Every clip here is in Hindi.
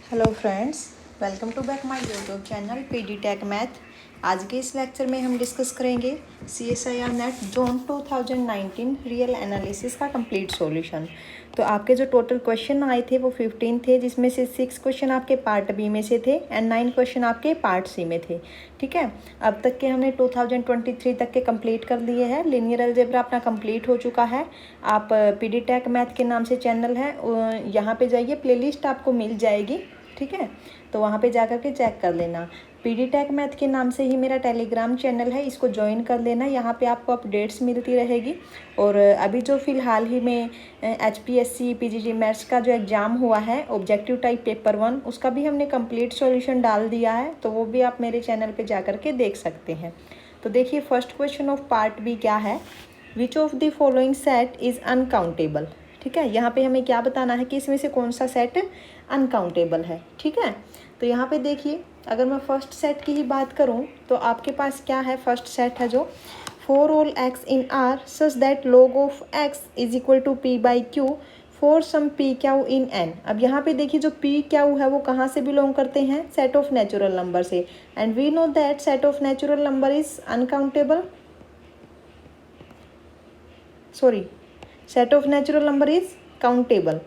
Hello friends, welcome to back my YouTube channel PD tech math. आज के इस लेक्चर में हम डिस्कस करेंगे CSIR net June 2019 real analysis का कंप्लीट सॉल्यूशन। तो आपके जो टोटल क्वेश्चन आए थे वो 15 थे, जिसमें से 6 क्वेश्चन आपके पार्ट बी में से थे एंड 9 क्वेश्चन आपके पार्ट सी में थे। ठीक है, अब तक के हमने 2023 तक के कंप्लीट कर लिए हैं। लिनियर अलजेब्रा अपना कंप्लीट हो चुका है। आप पीडी टेक मैथ के नाम से चैनल है, यहाँ पे जाइए, प्लेलिस्ट आपको मिल जाएगी। ठीक है, तो वहाँ पे जा कर के चेक कर लेना। पीडी टेक मैथ के नाम से ही मेरा टेलीग्राम चैनल है, इसको ज्वाइन कर लेना। यहाँ पे आपको अपडेट्स मिलती रहेगी। और अभी जो फ़िलहाल ही में HPSC PGT मैथ्स का जो एग्ज़ाम हुआ है ऑब्जेक्टिव टाइप पेपर 1, उसका भी हमने कंप्लीट सॉल्यूशन डाल दिया है, तो वो भी आप मेरे चैनल पे जा कर के देख सकते हैं। तो देखिए, first question of part B क्या है, which of the following set is uncountable. ठीक है, यहाँ पे हमें क्या बताना है कि इसमें से कौन सा सेट अनकाउंटेबल है। ठीक है, तो यहाँ पे देखिए, अगर मैं फर्स्ट सेट की ही बात करूँ तो आपके पास क्या है, फर्स्ट सेट है जो for all x in R such that log of x is equal to P by Q for some P Q in N. अब यहाँ पे देखिए, जो पी क्यू है वो कहाँ से बिलोंग करते हैं, सेट ऑफ नेचुरल नंबर से, and we know that set of natural number is uncountable. Sorry, set of natural number is countable.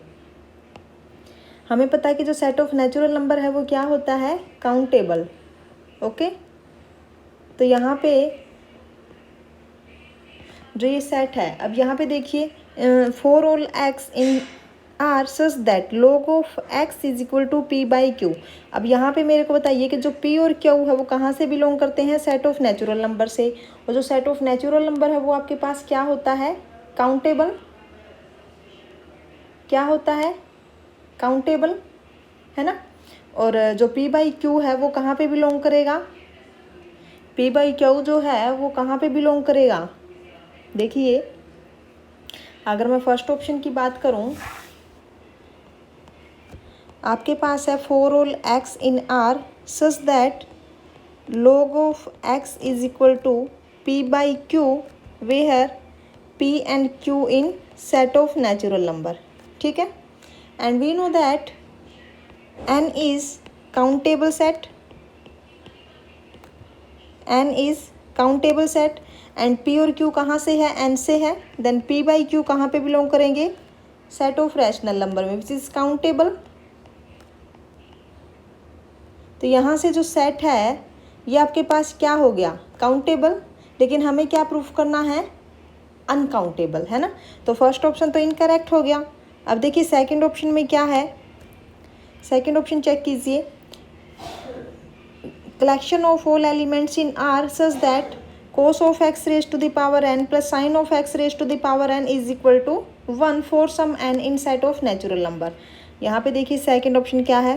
हमें पता है कि जो सेट ऑफ नेचुरल नंबर है वो क्या होता है, काउंटेबल। ओके, तो यहाँ पे जो ये सेट है, अब यहाँ पे देखिए, for all x in R such that log of x is equal to P by q. अब यहाँ पे मेरे को बताइए कि जो पी और क्यू है वो कहाँ से बिलोंग करते हैं, सेट ऑफ नेचुरल नंबर से। और जो सेट ऑफ नेचुरल नंबर है वो आपके पास क्या होता है, काउंटेबल। क्या होता है, काउंटेबल, है ना। और जो पी बाई क्यू है वो कहाँ पे बिलोंग करेगा, पी बाई क्यू जो है वो कहाँ पे बिलोंग करेगा। देखिए, अगर मैं फर्स्ट ऑप्शन की बात करूँ, आपके पास है for all x in R such that log of x is equal to P by q where p and q in set of natural number. ठीक है, and we know that n is countable set, n is countable set and p और q कहाँ से है, n से है, देन p बाई q कहाँ पे बिलोंग करेंगे, सेट ऑफ रैशनल नंबर में, विच इज़ काउंटेबल। तो यहाँ से जो सेट है ये आपके पास क्या हो गया, काउंटेबल, लेकिन हमें क्या प्रूफ करना है, अनकाउंटेबल, है ना। तो फर्स्ट ऑप्शन तो इनकरेक्ट हो गया। अब देखिए सेकंड ऑप्शन में क्या है, सेकेंड ऑप्शन चेक कीजिए, collection of all elements in R such that cos of x raise to the power n plus sine of x raise to the power n is equal to 1 for some n in set of natural number. यहाँ पे देखिए सेकेंड ऑप्शन क्या है,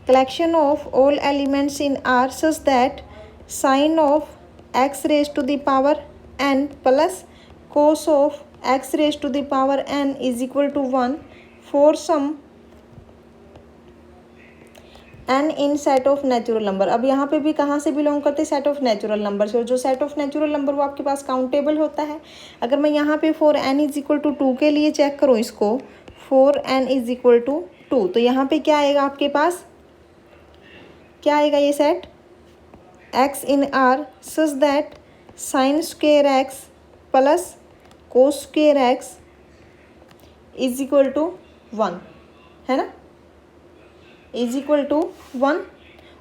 collection of all elements in R such that sine of x raise to the power n plus cos of x raise to the power n is equal to 1 for some n in set of natural number. अब यहाँ पे भी कहाँ से बिलोंग करते हैं, सेट ऑफ नेचुरल नंबर से, और जो सेट ऑफ नेचुरल नंबर वो आपके पास काउंटेबल होता है। अगर मैं यहाँ पे for n is equal to 2 के लिए चेक करूँ इसको, for n is equal to 2, तो यहाँ पे क्या आएगा आपके पास, क्या आएगा ये set, x in R such that sine square x plus cos square x is equal to 1, है ना, इज इक्वल टू 1।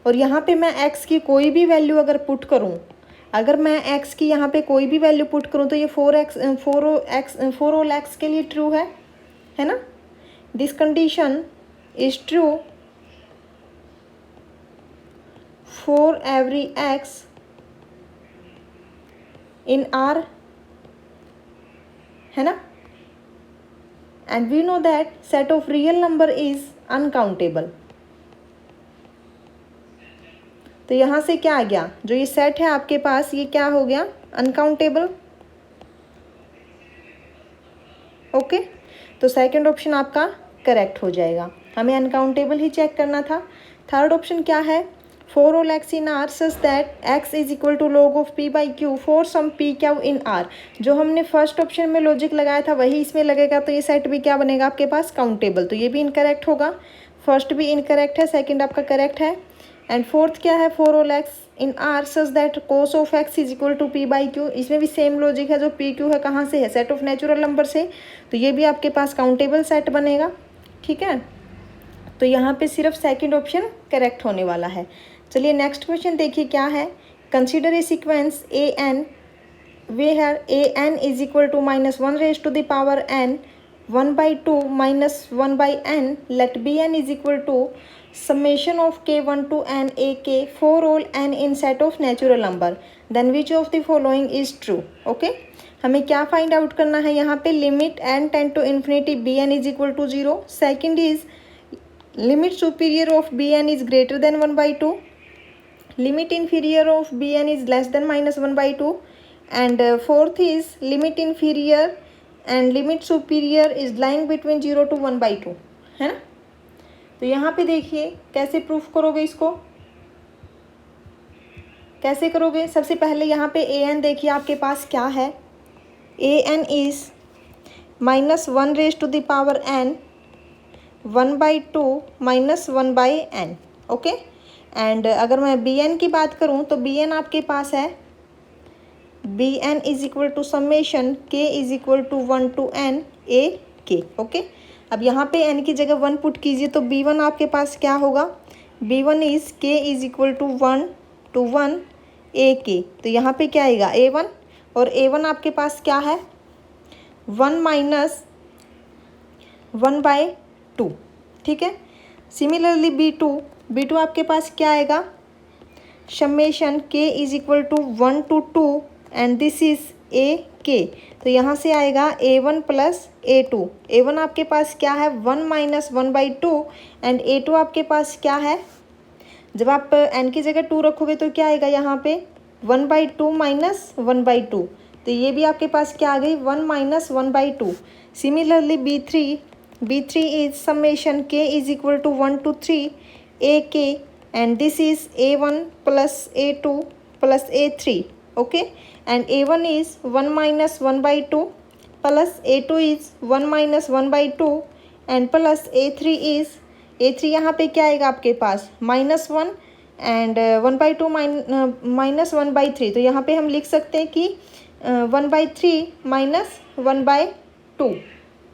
और यहाँ पे मैं x की कोई भी वैल्यू अगर पुट करूँ, अगर मैं x की यहाँ पे कोई भी वैल्यू पुट करूँ तो ये 4 ऑल x के लिए ट्रू है ना। This condition is true for every x इन R, है ना, and we know that set of real number is uncountable. तो यहाँ से क्या आ गया, जो ये सेट है आपके पास ये क्या हो गया, अनकाउंटेबल। ओके, तो सेकंड ऑप्शन आपका करेक्ट हो जाएगा, हमें अनकाउंटेबल ही चेक करना था। थर्ड ऑप्शन क्या है, for all x in R such that x is equal to log of P by Q for some P Q in R. जो हमने फर्स्ट ऑप्शन में लॉजिक लगाया था वही इसमें लगेगा, तो ये सेट भी क्या बनेगा आपके पास, काउंटेबल, तो ये भी इनकरेक्ट होगा। फर्स्ट भी इनकरेक्ट है, सेकंड आपका करेक्ट है। एंड फोर्थ क्या है, 4 whole x in R such that cos of x is equal to P by Q. इसमें भी सेम लॉजिक है, जो पी क्यू है कहाँ से है, सेट ऑफ नेचुरल नंबर से, तो ये भी आपके पास काउंटेबल सेट बनेगा। ठीक है, तो यहाँ पे सिर्फ सेकंड ऑप्शन करेक्ट होने वाला है। चलिए नेक्स्ट क्वेश्चन देखिए क्या है। Consider a sequence a n where a n is equal to minus 1 raised to the power n 1 by 2 minus 1 by n, let bn is equal to summation of k1 to n a k for all n in set of natural number, then which of the following is true। Okay, हमें क्या फाइंड आउट करना है यहाँ पे, limit n tend to infinity bn is equal to 0, second is limit superior of bn is greater than 1 by 2, limit inferior of bn is less than minus 1 by 2, and fourth is limit inferior and limit superior is lying between 0 to 1 by 2, है ना। तो यहाँ पे देखिए कैसे प्रूफ करोगे इसको, कैसे करोगे। सबसे पहले यहाँ पे ए एन देखिए आपके पास क्या है, a n is minus 1 raise to the power n 1 by 2 माइनस 1 by n। ओके, एंड अगर मैं बी एन की बात करूँ तो बी एन आपके पास है b n is equal to summation k is equal to 1 to n a k। Okay, अब यहाँ पे n की जगह 1 पुट कीजिए तो b1 आपके पास क्या होगा, b1 is k is equal to 1 to 1 a k। तो यहाँ पे क्या आएगा a1, और a1 आपके पास क्या है 1 माइनस 1 by 2। ठीक है, सिमिलरली b2 आपके पास क्या आएगा, summation k is equal to 1 to 2 and this is a k. तो यहाँ से आएगा a1 प्लस a2। a1 आपके पास क्या है 1 माइनस 1 by 2 एंड a2 आपके पास क्या है, जब आप n की जगह 2 रखोगे तो क्या आएगा यहाँ पे 1 by 2 माइनस 1 by 2। तो ये भी आपके पास क्या आ गई 1 minus 1 by 2। Similarly b3 is summation k is equal to 1 to 3 a k and this is a1 plus a2 plus a3। Okay, and a1 is 1 minus 1 by 2 plus a2 is 1 minus 1 by 2 and plus a3 यहाँ पे क्या आएगा आपके पास -1 एंड 1 by 2 माइनस 1 by 3। तो यहाँ पे हम लिख सकते हैं कि 1 by 3 माइनस 1 by 2।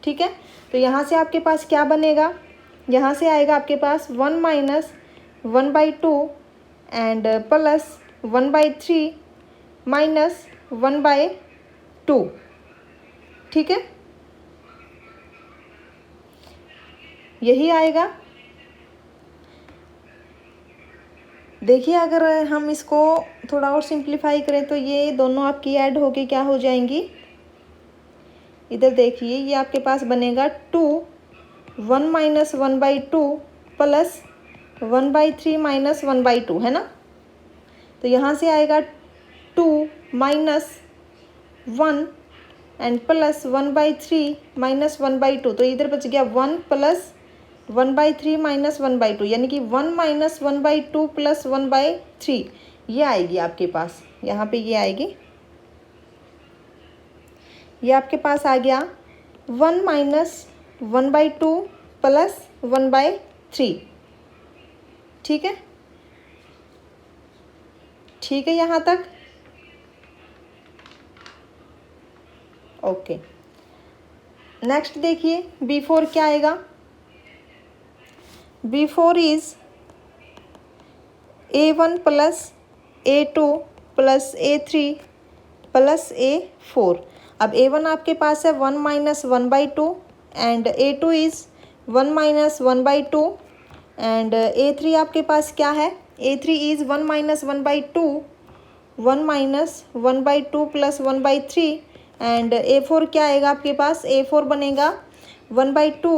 ठीक है, तो यहाँ से आपके पास क्या बनेगा, यहाँ से आएगा आपके पास 1 minus 1 by 2 and plus 1 by 3 minus 1 by 2। ठीक है, यही आएगा। देखिए अगर हम इसको थोड़ा और सिंप्लीफाई करें तो ये दोनों आपकी ऐड होके क्या हो जाएंगी, इधर देखिए ये आपके पास बनेगा 1 minus 1 by 2 plus 1 by 3 minus 1 by 2, है ना। तो यहाँ से आएगा 2 माइनस 1 and plus 1 by 3 minus 1 by 2। तो इधर बच गया 1 प्लस 1 by 3 माइनस 1 by 2, यानी कि 1 माइनस 1 by 2 प्लस 1 by 3 ये आएगी आपके पास। यहाँ पे ये आएगी, ये आपके पास आ गया 1 माइनस 1 by 2 प्लस 1 by 3। ठीक है, ठीक है यहाँ तक। ओके, नेक्स्ट देखिए b4 क्या आएगा, b4 is a1 plus a2 plus a3 plus a4। अब a1 आपके पास है 1 minus 1 by 2 and a2 is 1 minus 1 by 2 and a3 आपके पास क्या है, a3 is 1 minus 1 by 2 1 minus 1 by 2 plus 1 by 3 and a4 क्या आएगा आपके पास, a4 बनेगा 1 by 2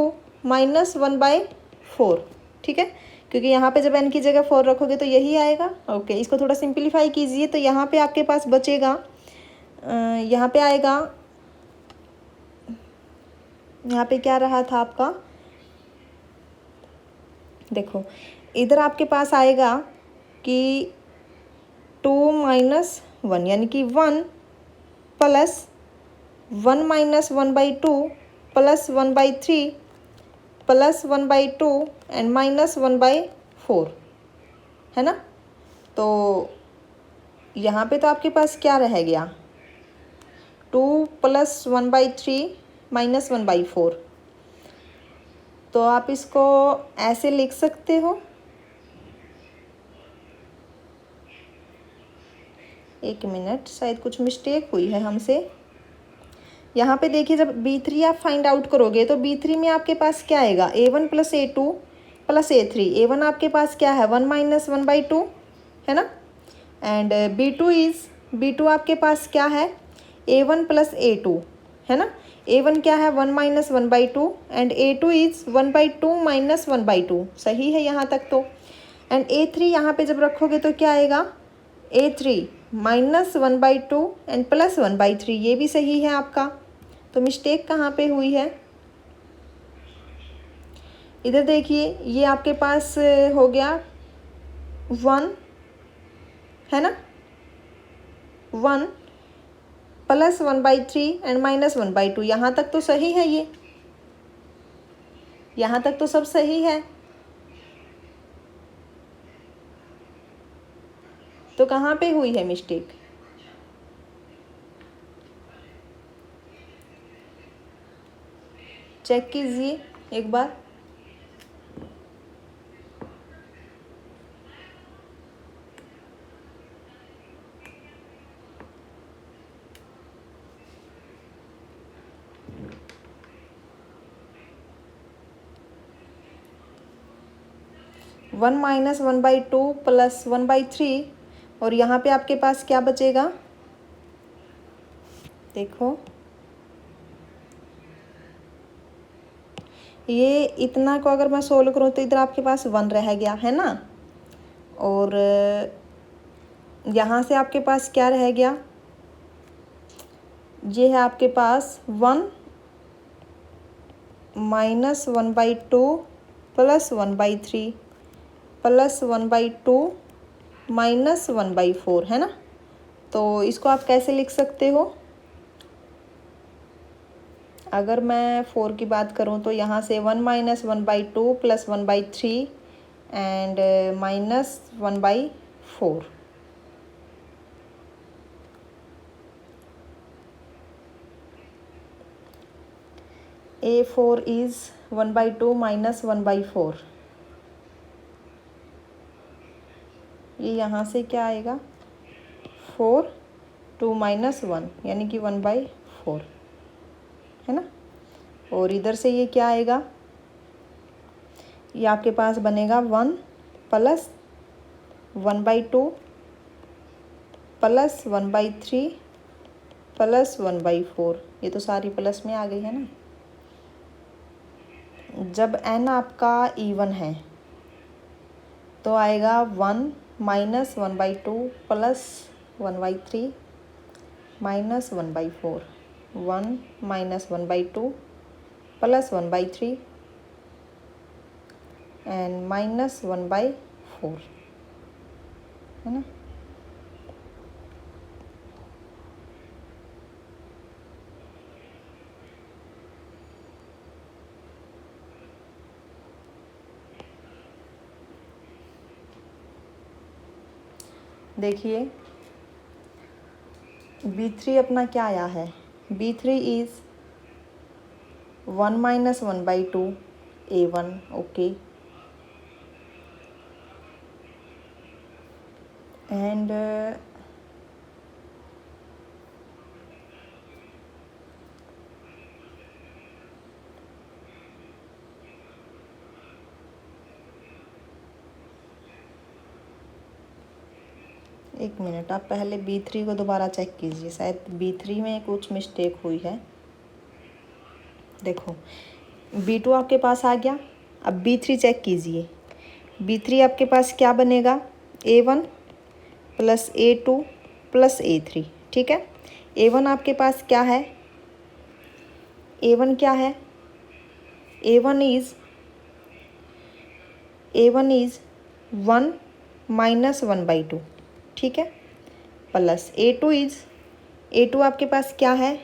माइनस 1 by 4। ठीक है, क्योंकि यहाँ पे जब n की जगह 4 रखोगे तो यही आएगा। ओके, इसको थोड़ा सिंप्लीफाई कीजिए तो यहाँ पे आपके पास बचेगा, यहाँ पे आएगा, यहाँ पे क्या रहा था आपका, देखो इधर आपके पास आएगा कि 2 माइनस 1 यानी कि 1 plus 1 minus 1 by 2 plus 1 by 3 plus 1 by 2 and -1/4 है ना। तो यहाँ पे तो आपके पास क्या रह गया, 2 + 1/3 -1/4। तो आप इसको ऐसे लिख सकते हो, एक मिनट, शायद कुछ मिस्टेक हुई है हमसे। यहाँ पे देखिए, जब B3 आप फाइंड आउट करोगे तो B3 में आपके पास क्या आएगा, A1 + A2 + A3। A1 आपके पास क्या है, 1 - 1/2 है ना। एंड B2 आपके पास क्या है, A1 + A2 है ना। A1 क्या है, 1 - 1/2 एंड A2 इज़ 1/2 - 1/2। सही है यहाँ तक तो। एंड A3 यहाँ पे जब रखोगे तो क्या आएगा, A3 -1/2 एंड +1/3। ये भी सही है आपका। तो मिस्टेक कहाँ पे हुई है, इधर देखिए, ये आपके पास हो गया 1 है ना, 1 + 1/3 एंड -1/2। यहाँ तक तो सही है, ये यहाँ तक तो सब सही है। तो कहाँ पे हुई है मिस्टेक, चेक कीजिए एक बार। वन -1/2 + 1/3 और यहाँ पे आपके पास क्या बचेगा, देखो ये इतना को अगर मैं सोल्व करूँ तो इधर आपके पास 1 रह गया है ना। और यहाँ से आपके पास क्या रह गया, ये है आपके पास 1 - 1/2 + 1/3 + 1/2 -1/4 है ना। तो इसको आप कैसे लिख सकते हो, अगर मैं 4 की बात करूँ तो यहाँ से 1 - 1/2 + 1/3 एंड -1/4। A4 is 1/2 - 1/4। ये यहाँ से क्या आएगा, 4 2 - 1 यानी कि 1/4 है ना। और इधर से ये क्या आएगा, ये आपके पास बनेगा 1 + 1/2 + 1/3 + 1/4। ये तो सारी प्लस में आ गई है ना। जब n आपका इवन है तो आएगा 1 - 1/2 + 1/3 -1/4, 1 - 1/2 + 1/3 एंड -1/4 है ना। देखिए B3 अपना क्या आया है, B3 is 1 - 1/2 A1। Okay, and एक मिनट, आप पहले B3 को दोबारा चेक कीजिए, शायद B3 में कुछ मिस्टेक हुई है। देखो B2 आपके पास आ गया, अब B3 चेक कीजिए। B3 आपके पास क्या बनेगा, A1 + A2 + A3। ठीक है, A1 आपके पास क्या है, A1 क्या है, A1 इज़ 1 - 1/2। ठीक है, प्लस A2 आपके पास क्या है,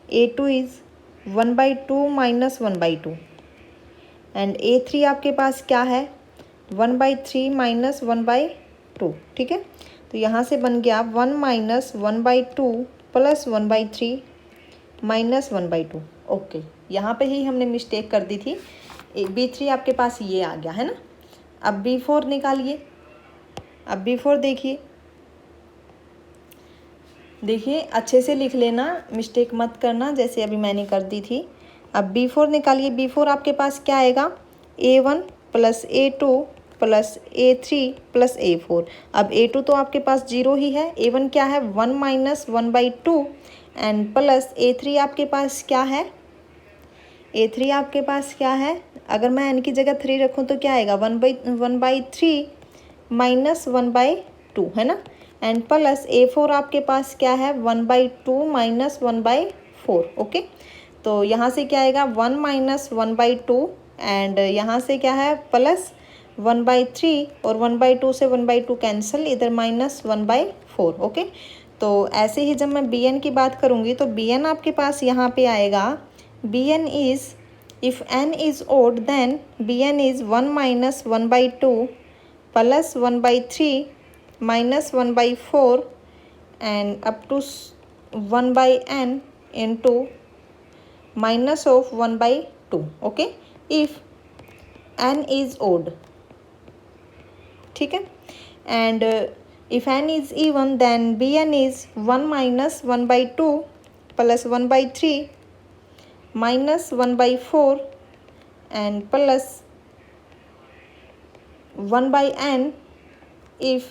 A2 इज़ 1/2 - 1/2 एंड A3 आपके पास क्या है 1/3 माइनस 1/2, ठीक है। तो यहाँ से बन गया 1 माइनस 1/2 प्लस 1/3 माइनस 1/2। ओके, यहाँ पे ही हमने मिस्टेक कर दी थी। B3 आपके पास ये आ गया है ना। अब B4 निकालिए। अब B4 देखिए, देखिए अच्छे से लिख लेना, मिस्टेक मत करना जैसे अभी मैंने कर दी थी। अब B4 निकालिए। B4 आपके पास क्या आएगा A1 plus A2 plus A3 plus A4। अब A2 तो आपके पास 0 ही है, A1 क्या है 1 माइनस 1/2 एंड प्लस A3 आपके पास क्या है, A3 आपके पास क्या है, अगर मैं n की जगह 3 रखूँ तो क्या आएगा 1/3 माइनस 1/2 है ना। एंड प्लस A4 आपके पास क्या है 1/2 माइनस 1/4। ओके, तो यहाँ से क्या आएगा 1 माइनस 1/2 एंड यहाँ से क्या है प्लस 1/3 और 1/2 से 1/2 कैंसिल, इधर माइनस 1/4। ओके, तो ऐसे ही जब मैं Bn की बात करूँगी तो Bn आपके पास यहाँ पे आएगा Bn is, if n is odd then Bn is 1 minus 1/2 plus 1/3 minus 1/4 and up to 1/n into minus of 1/2। okay, if n is odd, ठीक है। and if n is even then Bn is 1 minus 1/2 plus 1/3 minus 1/4 and plus 1/n if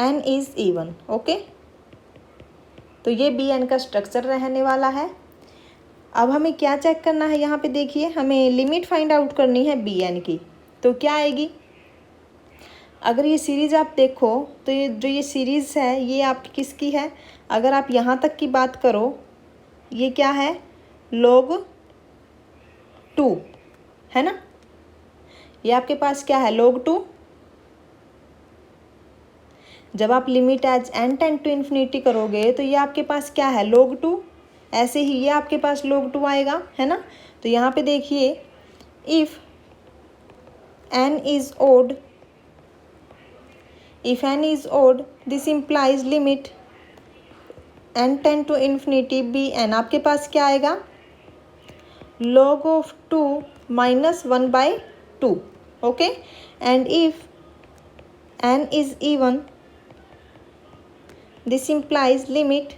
n is even। Okay, तो ये Bn का स्ट्रक्चर रहने वाला है। अब हमें क्या चेक करना है, यहाँ पे देखिए हमें लिमिट फाइंड आउट करनी है Bn की। तो क्या आएगी, अगर ये सीरीज़ आप देखो तो ये जो ये सीरीज़ है ये आपकी किसकी है, अगर आप यहाँ तक की बात करो ये क्या है log 2 है ना। ये आपके पास क्या है log 2। जब आप limit as n tend to infinity करोगे तो ये आपके पास क्या है log 2। ऐसे ही ये आपके पास log 2 आएगा है ना। तो यहाँ पे देखिए if n is odd, if n is odd this implies limit n tend to infinity Bn आपके पास क्या आएगा log of 2 minus 1/2। Okay, and if n is even this implies limit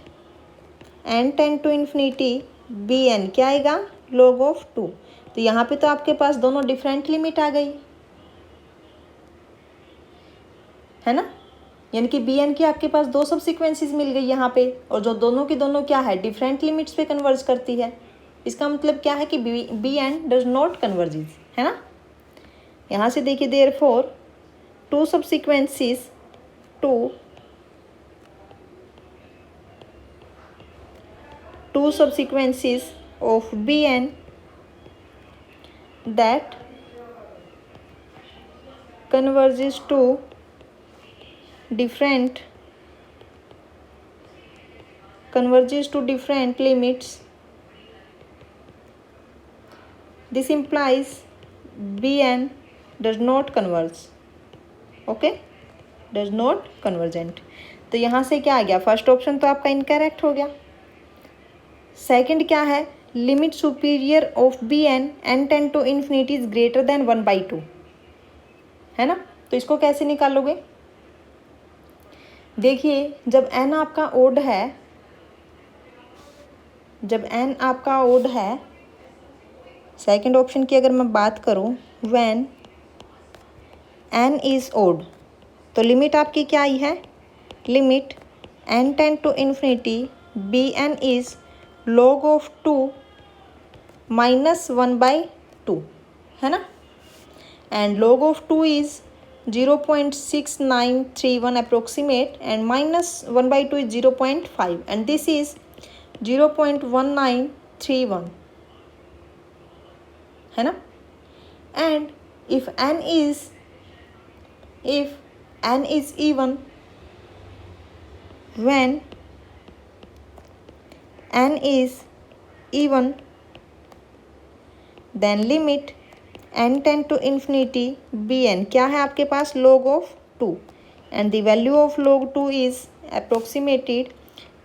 n tend to infinity Bn क्या आएगा log of 2। तो यहाँ पे तो आपके पास दोनों डिफरेंट लिमिट आ गई है ना, यानी कि Bn की आपके पास दो सब सिक्वेंसेस मिल गई यहाँ पे, और जो दोनों की दोनों क्या है डिफरेंट लिमिट्स पे कन्वर्ज करती है। इसका मतलब क्या है कि Bn डज नॉट कन्वर्जेज है ना। यहाँ से देखिए therefore two subsequences two subsequences of Bn that converges to different limits. This implies Bn does not converge। Okay, does not convergent. तो यहाँ से क्या आ गया, फर्स्ट ऑप्शन तो आपका इनकरेक्ट हो गया। सेकंड क्या है, limit superior of Bn n tend to infinity is greater than 1/2 है ना। तो इसको कैसे निकालोगे, देखिए जब n आपका ओड है, सेकंड ऑप्शन की अगर मैं बात करूं व्हेन n इज ओड, तो लिमिट आपकी क्या आई है, limit n tend to infinity Bn is log of 2 minus 1/2 है ना, and log of 2 is 0.6931 approximate and minus 1/2 is 0.5 and this is 0.1931 है ना। and if n is even, when n is even then limit n tend to infinity b n क्या है आपके पास, log of 2 and the value of log 2 is approximated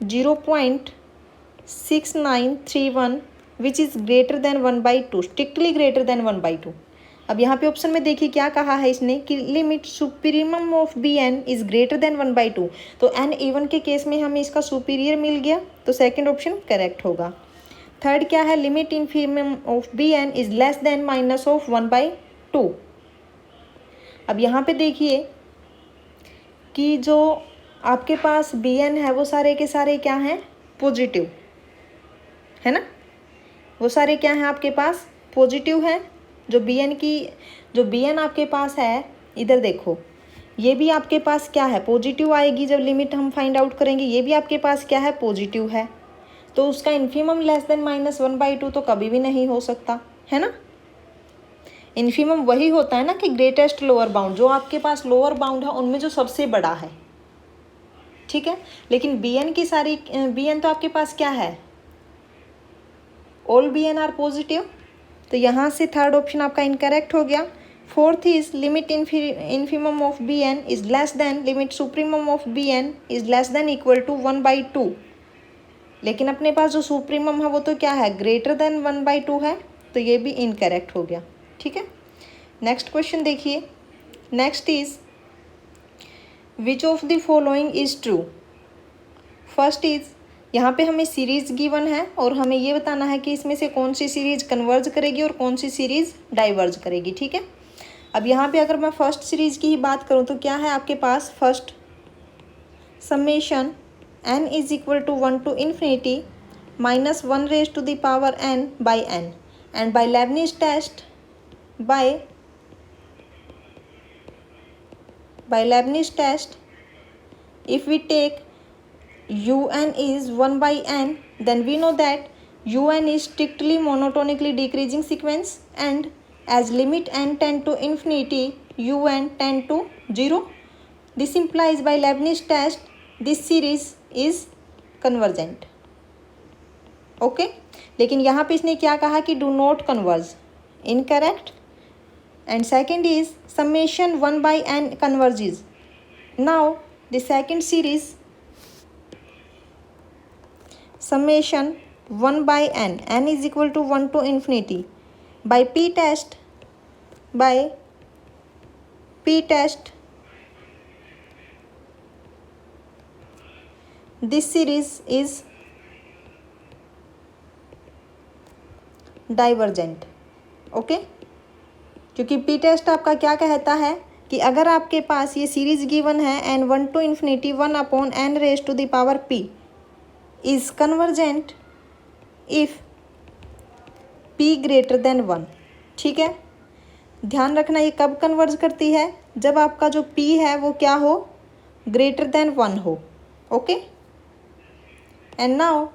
0.6931 which is greater than 1/2, strictly greater than 1/2। अब यहाँ पे ऑप्शन में देखिए क्या कहा है इसने कि limit superior of b n is greater than 1/2, तो एन इवन के केस में हमें इसका सुपीरियर मिल गया, तो सेकंड ऑप्शन करेक्ट होगा। थर्ड क्या है, limit infimum of b n is less than minus of 1/2। अब यहाँ पे देखिए कि जो आपके पास बी एन है वो सारे के सारे क्या हैं, पॉजिटिव है ना, वो सारे क्या हैं आपके पास, पॉजिटिव हैं। जो बी एन आपके पास है, इधर देखो, ये भी आपके पास क्या है, पॉजिटिव आएगी जब लिमिट हम फाइंड आउट करेंगे, ये भी आपके पास क्या है, पॉजिटिव है, तो उसका इन्फीमम लेस देन माइनस 1/2 तो कभी भी नहीं हो सकता, है ना। इन्फीमम वही होता है ना कि ग्रेटेस्ट लोअर बाउंड, जो आपके पास लोअर बाउंड है उनमें जो सबसे बड़ा है, ठीक है। लेकिन बी एन तो आपके पास क्या है, all b n are positive, तो यहाँ से थर्ड ऑप्शन आपका इनकरेक्ट हो गया। Fourth is limit infimum of b n is less than limit supremum of b n is less than equal to 1/2, लेकिन अपने पास जो सुप्रीमम है वो तो क्या है, ग्रेटर देन 1/2 है, तो ये भी इनकरेक्ट हो गया, ठीक है। नेक्स्ट क्वेश्चन देखिए, next is which of the following is true. First is, यहाँ पे हमें सीरीज गिवन है और हमें ये बताना है कि इसमें से कौन सी सीरीज कन्वर्ज करेगी और कौन सी सीरीज डाइवर्ज करेगी, ठीक है। अब यहाँ पे अगर मैं फर्स्ट सीरीज की ही बात करूँ तो क्या है आपके पास, first summation n is equal to 1 to infinity minus 1 raised to the power n by n, and by Leibniz test if we take un is 1/n, then we know that un is strictly monotonically decreasing sequence, and as limit n tend to infinity un tend to 0. This implies by Leibniz test this series is convergent. Okay, लेकिन यहाँ पे इसने क्या कहा कि do not converge, incorrect. And second is summation 1/n converges. Now the second series summation 1/n, n is equal to 1 to infinity, by p test this series is divergent, okay. क्योंकि p टेस्ट आपका क्या कहता है कि अगर आपके पास ये सीरीज गिवन है n 1 to infinity 1/n raised to the power p is convergent if p greater than 1, ठीक है। ध्यान रखना ये कब कन्वर्ज करती है, जब आपका जो p है वो क्या हो, ग्रेटर देन 1 हो, ओके। एंड नाउ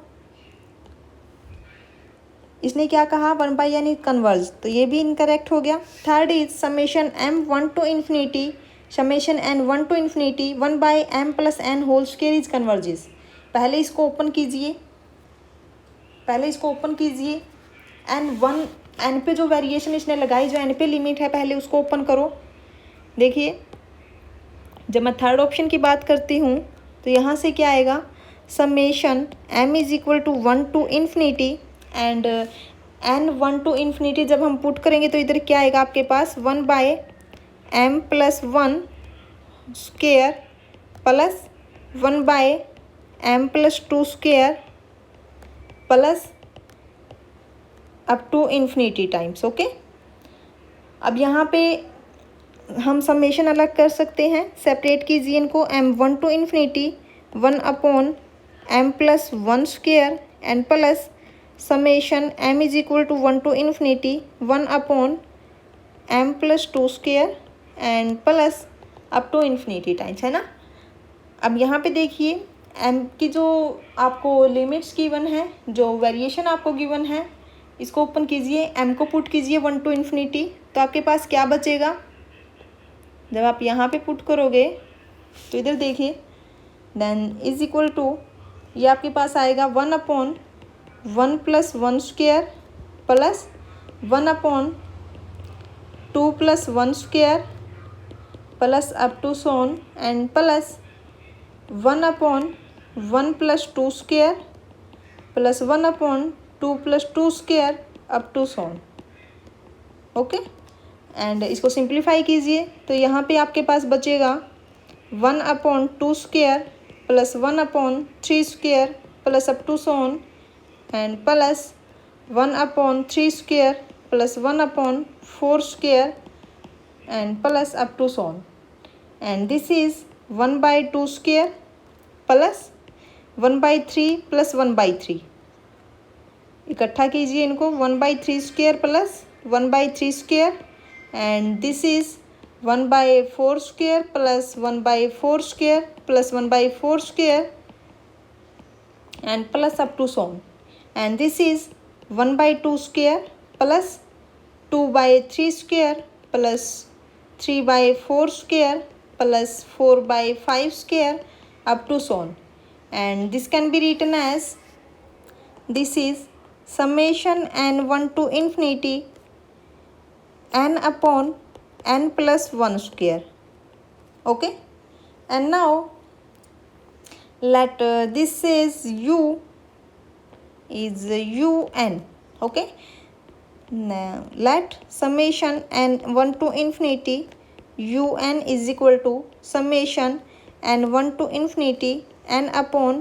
इसने क्या कहा, 1/n कन्वर्ज, तो ये भी इनकरेक्ट हो गया। Third is summation n 1 to infinity 1/m plus n whole square is converges. पहले इसको ओपन कीजिए, n पे जो वेरिएशन इसने लगाई, जो n पे लिमिट है, पहले उसको ओपन करो। देखिए जब मैं थर्ड ऑप्शन की बात करती हूँ तो यहाँ से क्या आएगा, summation m is equal to 1 to infinity and n 1 to infinity जब हम पुट करेंगे तो इधर क्या आएगा आपके पास, 1/m plus 1 square plus 1/m plus 2 square plus up to infinity times, okay. अब यहाँ पे हम समेशन अलग कर सकते हैं, सेपरेट कीजिए इनको, m 1 to infinity 1/m plus 1 square and plus summation m is equal to 1 to infinity 1/m plus 2 square and plus up to infinity times, है ना। अब यहाँ पे देखिए m की जो आपको लिमिट्स गिवन है, जो वेरिएशन आपको गिवन है, इसको ओपन कीजिए, m को पुट कीजिए 1 to infinity, तो आपके पास क्या बचेगा, जब आप यहाँ पे पुट करोगे तो इधर देखिए, देन इज इक्वल टू, ये आपके पास आएगा 1/1 plus 1 square plus 1/m 2 plus 1 square plus up to so on, and plus 1 upon 1 plus 2 square plus 1 upon 2 plus 2 square up to so on. Okay, and इसको सिंप्लीफाई कीजिए तो यहाँ पे आपके पास बचेगा 1 upon 2 square plus 1 upon 3 square plus up to so on, and plus 1 upon 3 square plus 1 upon 4 square and plus up to so on, and this is 1/2 square plus 1/3 plus 1/3. इकट्ठा कीजिए इनको, 1/3 square plus 1/3 square, and this is 1/4 square plus 1/4 square plus 1/4 square and plus up to so on, and this is 1/2 square plus 2/3 square plus 3/4 square plus 4/5 square up to so on, and this can be written as, this is summation n1 to infinity n upon n plus 1 square. Okay, and now let this is u is un. Okay, now let summation n1 to infinity un is equal to summation n1 to infinity n upon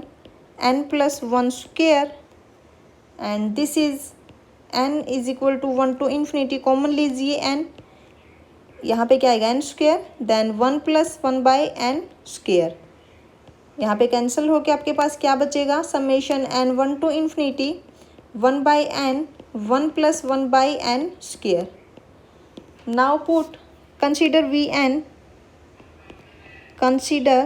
n plus 1 square, and this is n is equal to 1 to infinity, common लीजिए n, यहाँ पे क्या आएगा n square, then 1 plus 1/n square, यहाँ पे कैंसिल होके आपके पास क्या बचेगा, summation n1 to infinity 1/n 1 plus 1/n square. Now put consider Vn, consider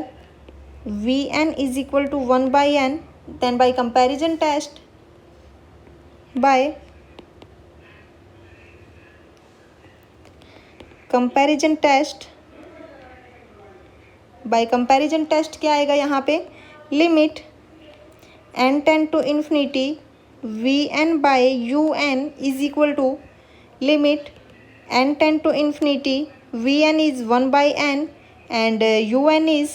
Vn is equal to 1/n, then by comparison test, क्या आएगा यहाँ पे, limit n tend to infinity Vn/un is equal to limit n tend to infinity Vn is 1/n and un is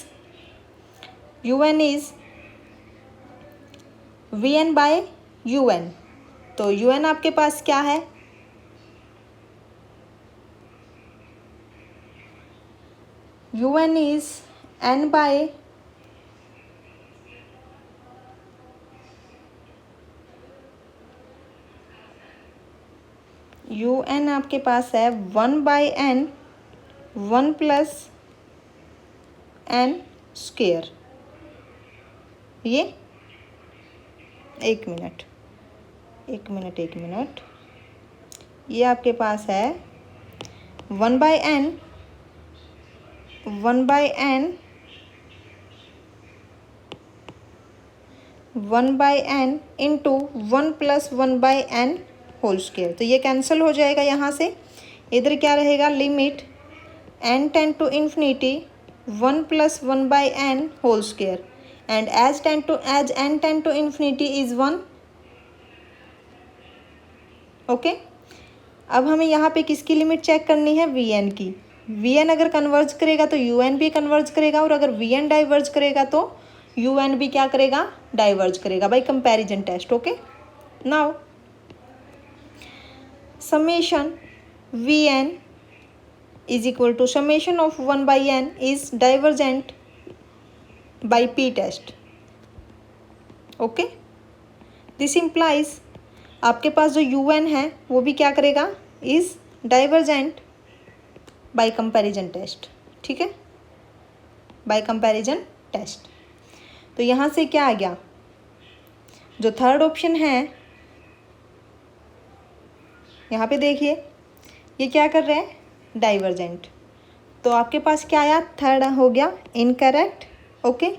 Vn/un. तो un आपके पास क्या है, un is n by un आपके पास है 1/n 1 प्लस n स्क्वेयर. ये एक मिनट, ये आपके पास है 1/n into 1 plus 1/n whole square. तो ये कैंसिल हो जाएगा यहाँ से, इधर क्या रहेगा, limit n tend to infinity 1 plus 1/n whole square, and as n tend to infinity is 1. Okay, अब हमें यहाँ पे किसकी लिमिट चेक करनी है, Vn की. Vn अगर कन्वर्ज करेगा तो un भी कन्वर्ज करेगा, और अगर Vn डाइवर्ज करेगा तो un भी क्या करेगा, डाइवर्ज करेगा by comparison test. Okay, now summation Vn is equal to summation of 1/n is divergent by p test. Okay, this implies आपके पास जो un है वो भी क्या करेगा, is divergent by comparison test. ठीक है, by comparison test. तो यहाँ से क्या आ गया, जो थर्ड ऑप्शन है यहाँ पे देखिए, ये क्या कर रहे हैं, डाइवर्जेंट. तो आपके पास क्या आया, थर्ड हो गया इनकरेक्ट. ओके,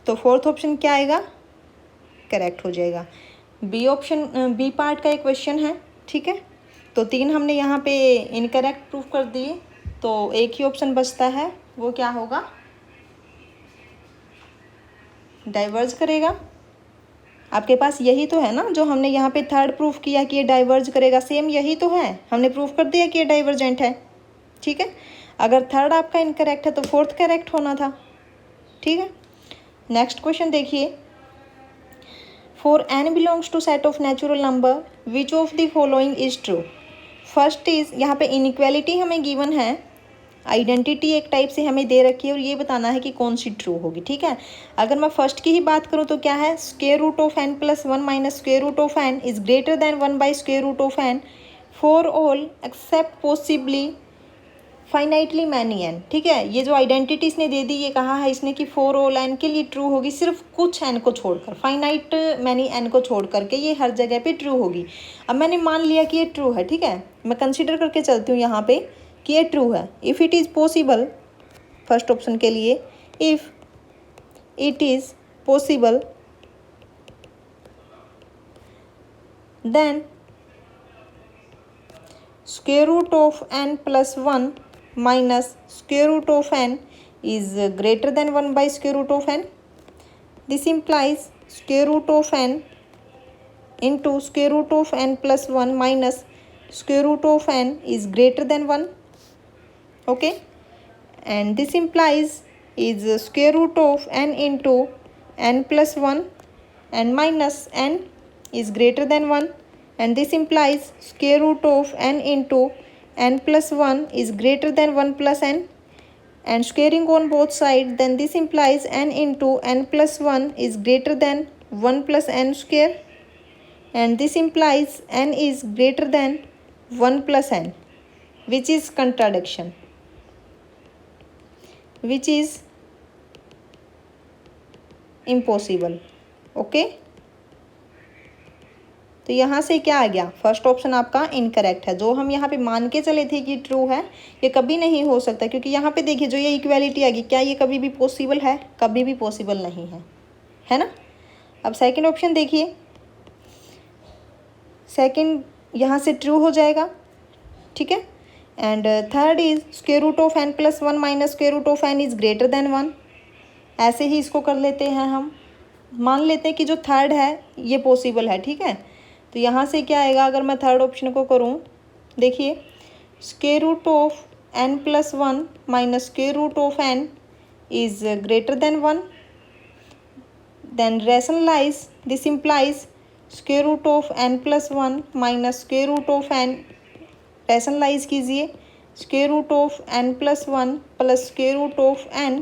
तो फोर्थ ऑप्शन क्या आएगा, करेक्ट हो जाएगा. बी ऑप्शन, बी पार्ट का एक क्वेश्चन है. ठीक है, तो 3 हमने यहाँ पे इनकरेक्ट प्रूफ कर दिए, तो एक ही ऑप्शन बचता है, वो क्या होगा, डाइवर्ज करेगा. आपके पास यही तो है ना, जो हमने यहाँ पे थर्ड प्रूफ किया कि ये डाइवर्ज करेगा, सेम यही तो है, हमने प्रूफ कर दिया कि ये डाइवर्जेंट है. ठीक है। अगर थर्ड आपका इनकरेक्ट है तो फोर्थ करेक्ट होना था, ठीक है। नेक्स्ट क्वेश्चन देखिए, for n belongs to set of natural number which of the following is true. First is, यहाँ पे इनइक्वालिटी हमें गिवन है, आइडेंटिटी एक टाइप से हमें दे रखी है और ये बताना है कि कौन सी ट्रू होगी, ठीक है। अगर मैं फर्स्ट की ही बात करूँ तो क्या है, square root of n plus 1 minus square root of n is greater than 1 by square root of n for all except possibly finitely many n, ठीक है। ये जो आइडेंटिटी इसने दे दी, ये कहा है इसने कि फॉर ऑल n के लिए ट्रू होगी, सिर्फ कुछ n को छोड़कर, फाइनाइट मैनी n को छोड़ करके ये हर जगह पे ट्रू होगी। अब मैंने मान लिया कि ये ट्रू है, ठीक है, मैं कंसिडर करके चलती हूँ यहाँ पे कि ये ट्रू है। If it is possible, first option के लिए, if it is possible then square root of n plus 1 minus square root of n is greater than 1 by square root of n. This implies square root of n into square root of n plus 1 minus square root of n is greater than 1. Okay, and this implies is square root of n into n plus 1 and minus n is greater than 1, and this implies square root of n into n plus 1 is greater than 1 plus n, and squaring on both sides, then this implies n into n plus 1 is greater than 1 plus n square, and this implies n is greater than 1 plus n, which is contradiction, which is impossible. Okay, तो यहाँ से क्या आ गया, फर्स्ट ऑप्शन आपका इनकरेक्ट है। जो हम यहाँ पे मान के चले थे कि ट्रू है, ये कभी नहीं हो सकता, क्योंकि यहाँ पे देखिए जो ये इक्वालिटी आ गई, क्या ये कभी भी पॉसिबल है, कभी भी पॉसिबल नहीं है ना। अब सेकंड ऑप्शन देखिए, सेकंड यहाँ से ट्रू हो जाएगा, ठीक है। And third is square root of n plus 1 minus square root of n is greater than 1। ऐसे ही इसको कर लेते हैं, हम मान लेते हैं कि जो थर्ड है ये पॉसिबल है, ठीक है। तो यहाँ से क्या आएगा, अगर मैं थर्ड ऑप्शन को करूँ, देखिए square root of n plus 1 minus square root of n is greater than 1, then rationalise, this implies square root of n plus 1 minus square root of n, rationalise कीजिए, square root of n plus 1 plus square root of n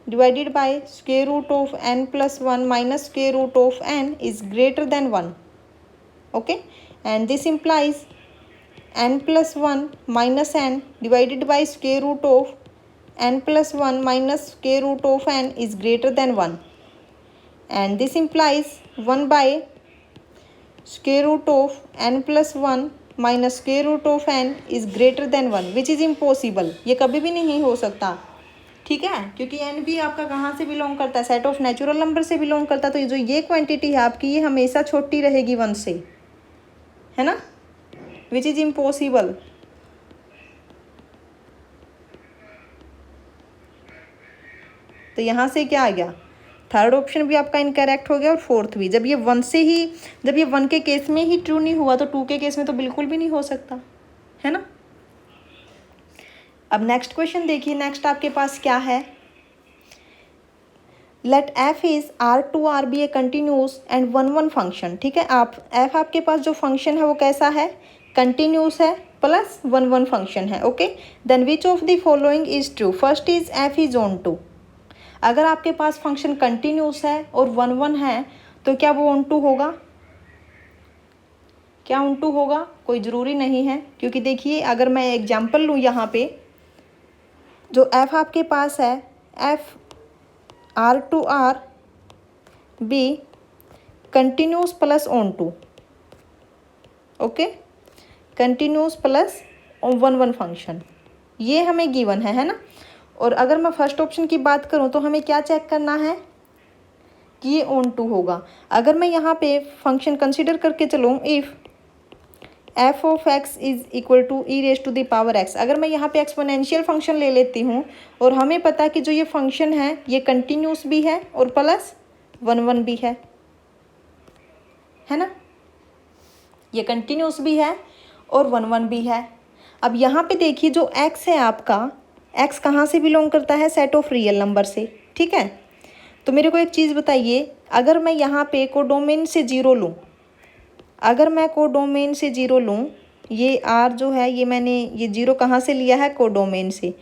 divided by square root of n plus 1 minus square root of n is greater than 1। Okay, and this implies n plus 1 minus n divided by square root of n plus 1 minus square root of n is greater than 1, and this implies 1 by square root of n plus 1 minus square root of n is greater than 1, which is impossible. ये कभी भी नहीं हो सकता, ठीक है, क्योंकि n भी आपका कहाँ से बिलोंग करता है, सेट ऑफ नेचुरल नंबर से बिलोंग करता है। तो ये जो ये क्वांटिटी है आपकी, ये हमेशा छोटी रहेगी 1 से, है ना, विच इज़ इम्पॉसिबल। तो यहाँ से क्या आ गया, थर्ड ऑप्शन भी आपका इनकरेक्ट हो गया और फोर्थ भी। जब ये 1 से ही, जब ये 1 के केस में ही ट्रू नहीं हुआ तो 2 के केस में तो बिल्कुल भी नहीं हो सकता, है ना। अब नेक्स्ट क्वेश्चन देखिए, नेक्स्ट आपके पास क्या है, let f is R2R be a continuous and 1 function, ठीक है। आप एफ आपके पास जो फंक्शन है वो कैसा है, कंटिन्यूस है प्लस 1 फंक्शन है। Okay, then which of the following is true. First is f is onto. अगर आपके पास फंक्शन कंटिन्यूस है और 1 है तो क्या वो ऑन टू होगा, क्या ऑन टू होगा, कोई ज़रूरी नहीं है, क्योंकि देखिए अगर मैं एग्जांपल लूँ यहाँ पे, जो एफ आपके पास है, f R2R be continuous plus onto, okay, continuous plus 1 function, ये हमें गिवन है ना। और अगर मैं फर्स्ट ऑप्शन की बात करूं तो हमें क्या चेक करना है कि ये ऑन टू होगा। अगर मैं यहाँ पे फंक्शन कंसीडर करके चलूँ, if f of x is equal to e raise to the power x, अगर मैं यहाँ पे एक्सपोनेंशियल फंक्शन ले लेती हूँ और हमें पता है कि जो ये फंक्शन है ये कंटिन्यूस भी है और प्लस 1 भी है ना, ये कंटिन्यूस भी है और 1 भी है। अब यहाँ पे देखिए जो x है आपका, x कहाँ से बिलोंग करता है, सेट ऑफ रियल नंबर से, ठीक है। तो मेरे को एक चीज़ बताइए, अगर मैं यहाँ पे कोडोमेन से ज़ीरो लूँ, अगर मैं कोडोमेन से ज़ीरो लूँ, ये r जो है ये मैंने ये ज़ीरो कहाँ से लिया है, कोडोमेन से,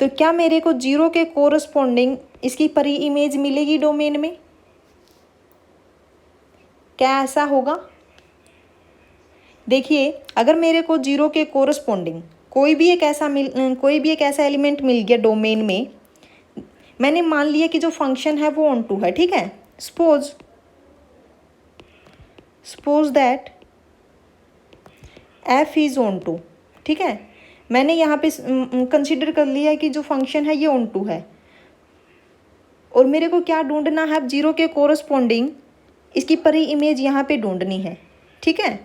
तो क्या मेरे को ज़ीरो के कोरस्पॉन्डिंग इसकी परी इमेज मिलेगी डोमेन में? क्या ऐसा होगा? देखिए अगर मेरे को ज़ीरो के कोरस्पॉन्डिंग कोई भी एक ऐसा एलिमेंट मिल गया डोमेन में, मैंने मान लिया कि जो फंक्शन है वो ऑन टू है, ठीक है। Suppose that f is onto, ठीक है। मैंने यहाँ पे कंसिडर कर लिया कि जो फंक्शन है ये ऑन टू है, और मेरे को क्या ढूंढना है, अब ज़ीरो के कोरस्पॉन्डिंग इसकी परी इमेज यहाँ पे ढूंढनी है, ठीक है।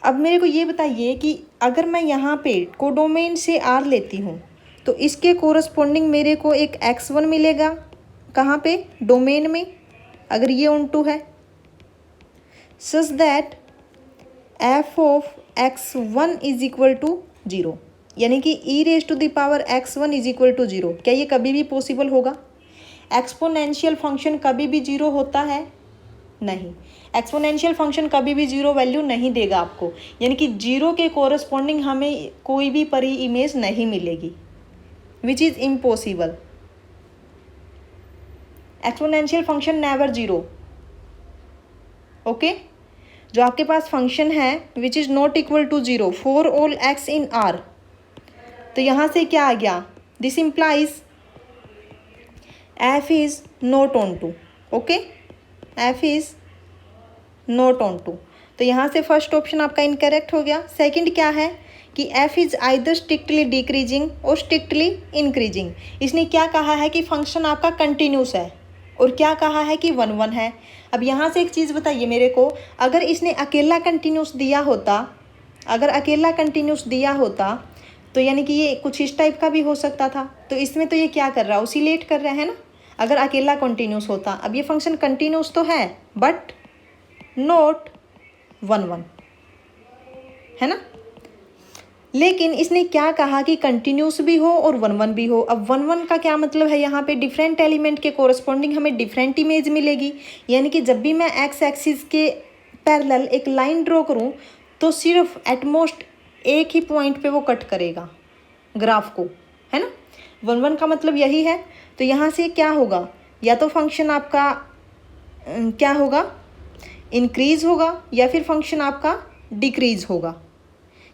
अब मेरे को ये बताइए कि अगर मैं यहाँ पे कोडोमेन से r लेती हूँ तो इसके कोरस्पॉन्डिंग मेरे को एक x1 मिलेगा, कहाँ पे, डोमेन में, अगर ये ऑन टू है, such that f of x1 is equal to zero, यानी कि e raise to the power x1 is equal to zero. क्या ये कभी भी पॉसिबल होगा? एक्सपोनेंशियल फंक्शन कभी भी ज़ीरो होता है? नहीं, एक्सपोनेंशियल फंक्शन कभी भी ज़ीरो वैल्यू नहीं देगा आपको, यानी कि ज़ीरो के कोरस्पॉन्डिंग हमें कोई भी परी इमेज नहीं मिलेगी, which is impossible. Exponential function never zero, okay. जो आपके पास फंक्शन है which is not equal to zero for all x in R, तो यहाँ से क्या आ गया, this implies f is not onto, okay, f is not onto. तो यहाँ से फर्स्ट ऑप्शन आपका इनकरेक्ट हो गया। सेकंड क्या है कि f is either strictly decreasing और स्ट्रिक्टली इंक्रीजिंग। इसने क्या कहा है कि फंक्शन आपका कंटिन्यूस है, और क्या कहा है कि 1 1 है। अब यहाँ से एक चीज़ बताइए मेरे को, अगर इसने अकेला कंटिन्यूस दिया होता, अगर अकेला कंटिन्यूस दिया होता तो यानी कि ये कुछ इस टाइप का भी हो सकता था। तो इसमें तो ये क्या कर रहा है, ऑसिलेट कर रहा है ना, अगर अकेला कंटिन्यूस होता। अब ये फंक्शन कंटिन्यूस तो है बट नॉट 1 1, है ना। लेकिन इसने क्या कहा कि कंटिन्यूस भी हो और 1 1 भी हो। अब 1 1 का क्या मतलब है, यहाँ पे डिफरेंट एलिमेंट के कोरस्पॉन्डिंग हमें डिफरेंट इमेज मिलेगी, यानी कि जब भी मैं एक्स एक्सिस के पैरेलल एक लाइन ड्रॉ करूँ तो सिर्फ एटमोस्ट एक ही पॉइंट पे वो कट करेगा ग्राफ को, है ना। 1 1 का मतलब यही है। तो यहाँ से क्या होगा, या तो फंक्शन आपका क्या होगा, इंक्रीज होगा, या फिर फंक्शन आपका डिक्रीज होगा,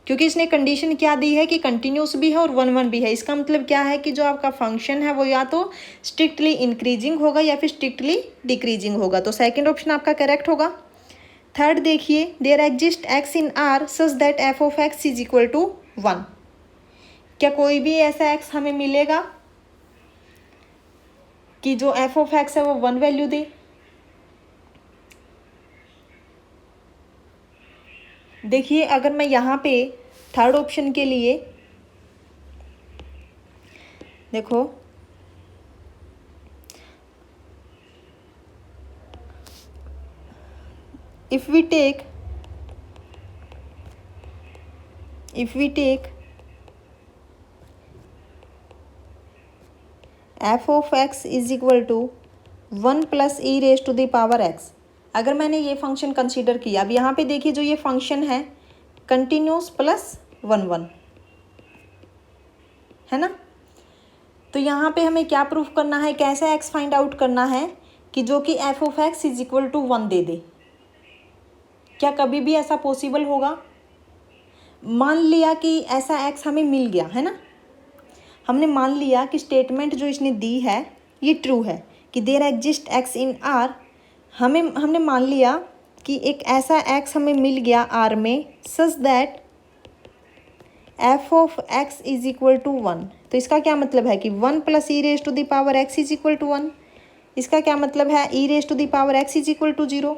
क्योंकि इसने कंडीशन क्या दी है कि कंटिन्यूस भी है और 1 1 भी है। इसका मतलब क्या है कि जो आपका फंक्शन है वो या तो स्ट्रिक्टली इंक्रीजिंग होगा या फिर स्ट्रिक्टली डिक्रीजिंग होगा। तो सेकंड ऑप्शन आपका करेक्ट होगा। थर्ड देखिए, there exist x in R such that f of x is equal to 1। क्या कोई भी ऐसा एक्स हमें मिलेगा कि जो एफ ऑफ एक्स है वो 1 वैल्यू दे? देखिए अगर मैं यहाँ पे थर्ड ऑप्शन के लिए देखो, if we take f of x is equal to 1 plus e raise to the power x, अगर मैंने ये फंक्शन कंसीडर किया, अब यहाँ पे देखिए जो ये फंक्शन है कंटिन्यूस प्लस 1 1, है ना। तो यहाँ पे हमें क्या प्रूफ करना है, कैसे एक्स फाइंड आउट करना है कि जो कि f of x is equal to 1 दे दे। क्या कभी भी ऐसा पॉसिबल होगा? मान लिया कि ऐसा एक्स हमें मिल गया, है ना, हमने मान लिया कि स्टेटमेंट जो इसने दी है ये ट्रू है कि there exist x in R. हमने मान लिया कि एक ऐसा एक्स हमें मिल गया आर में such that f of x is equal to 1। तो इसका क्या मतलब है कि 1 plus e raise to the power x is equal to 1। इसका क्या मतलब है, e raise to the power x is equal to 0,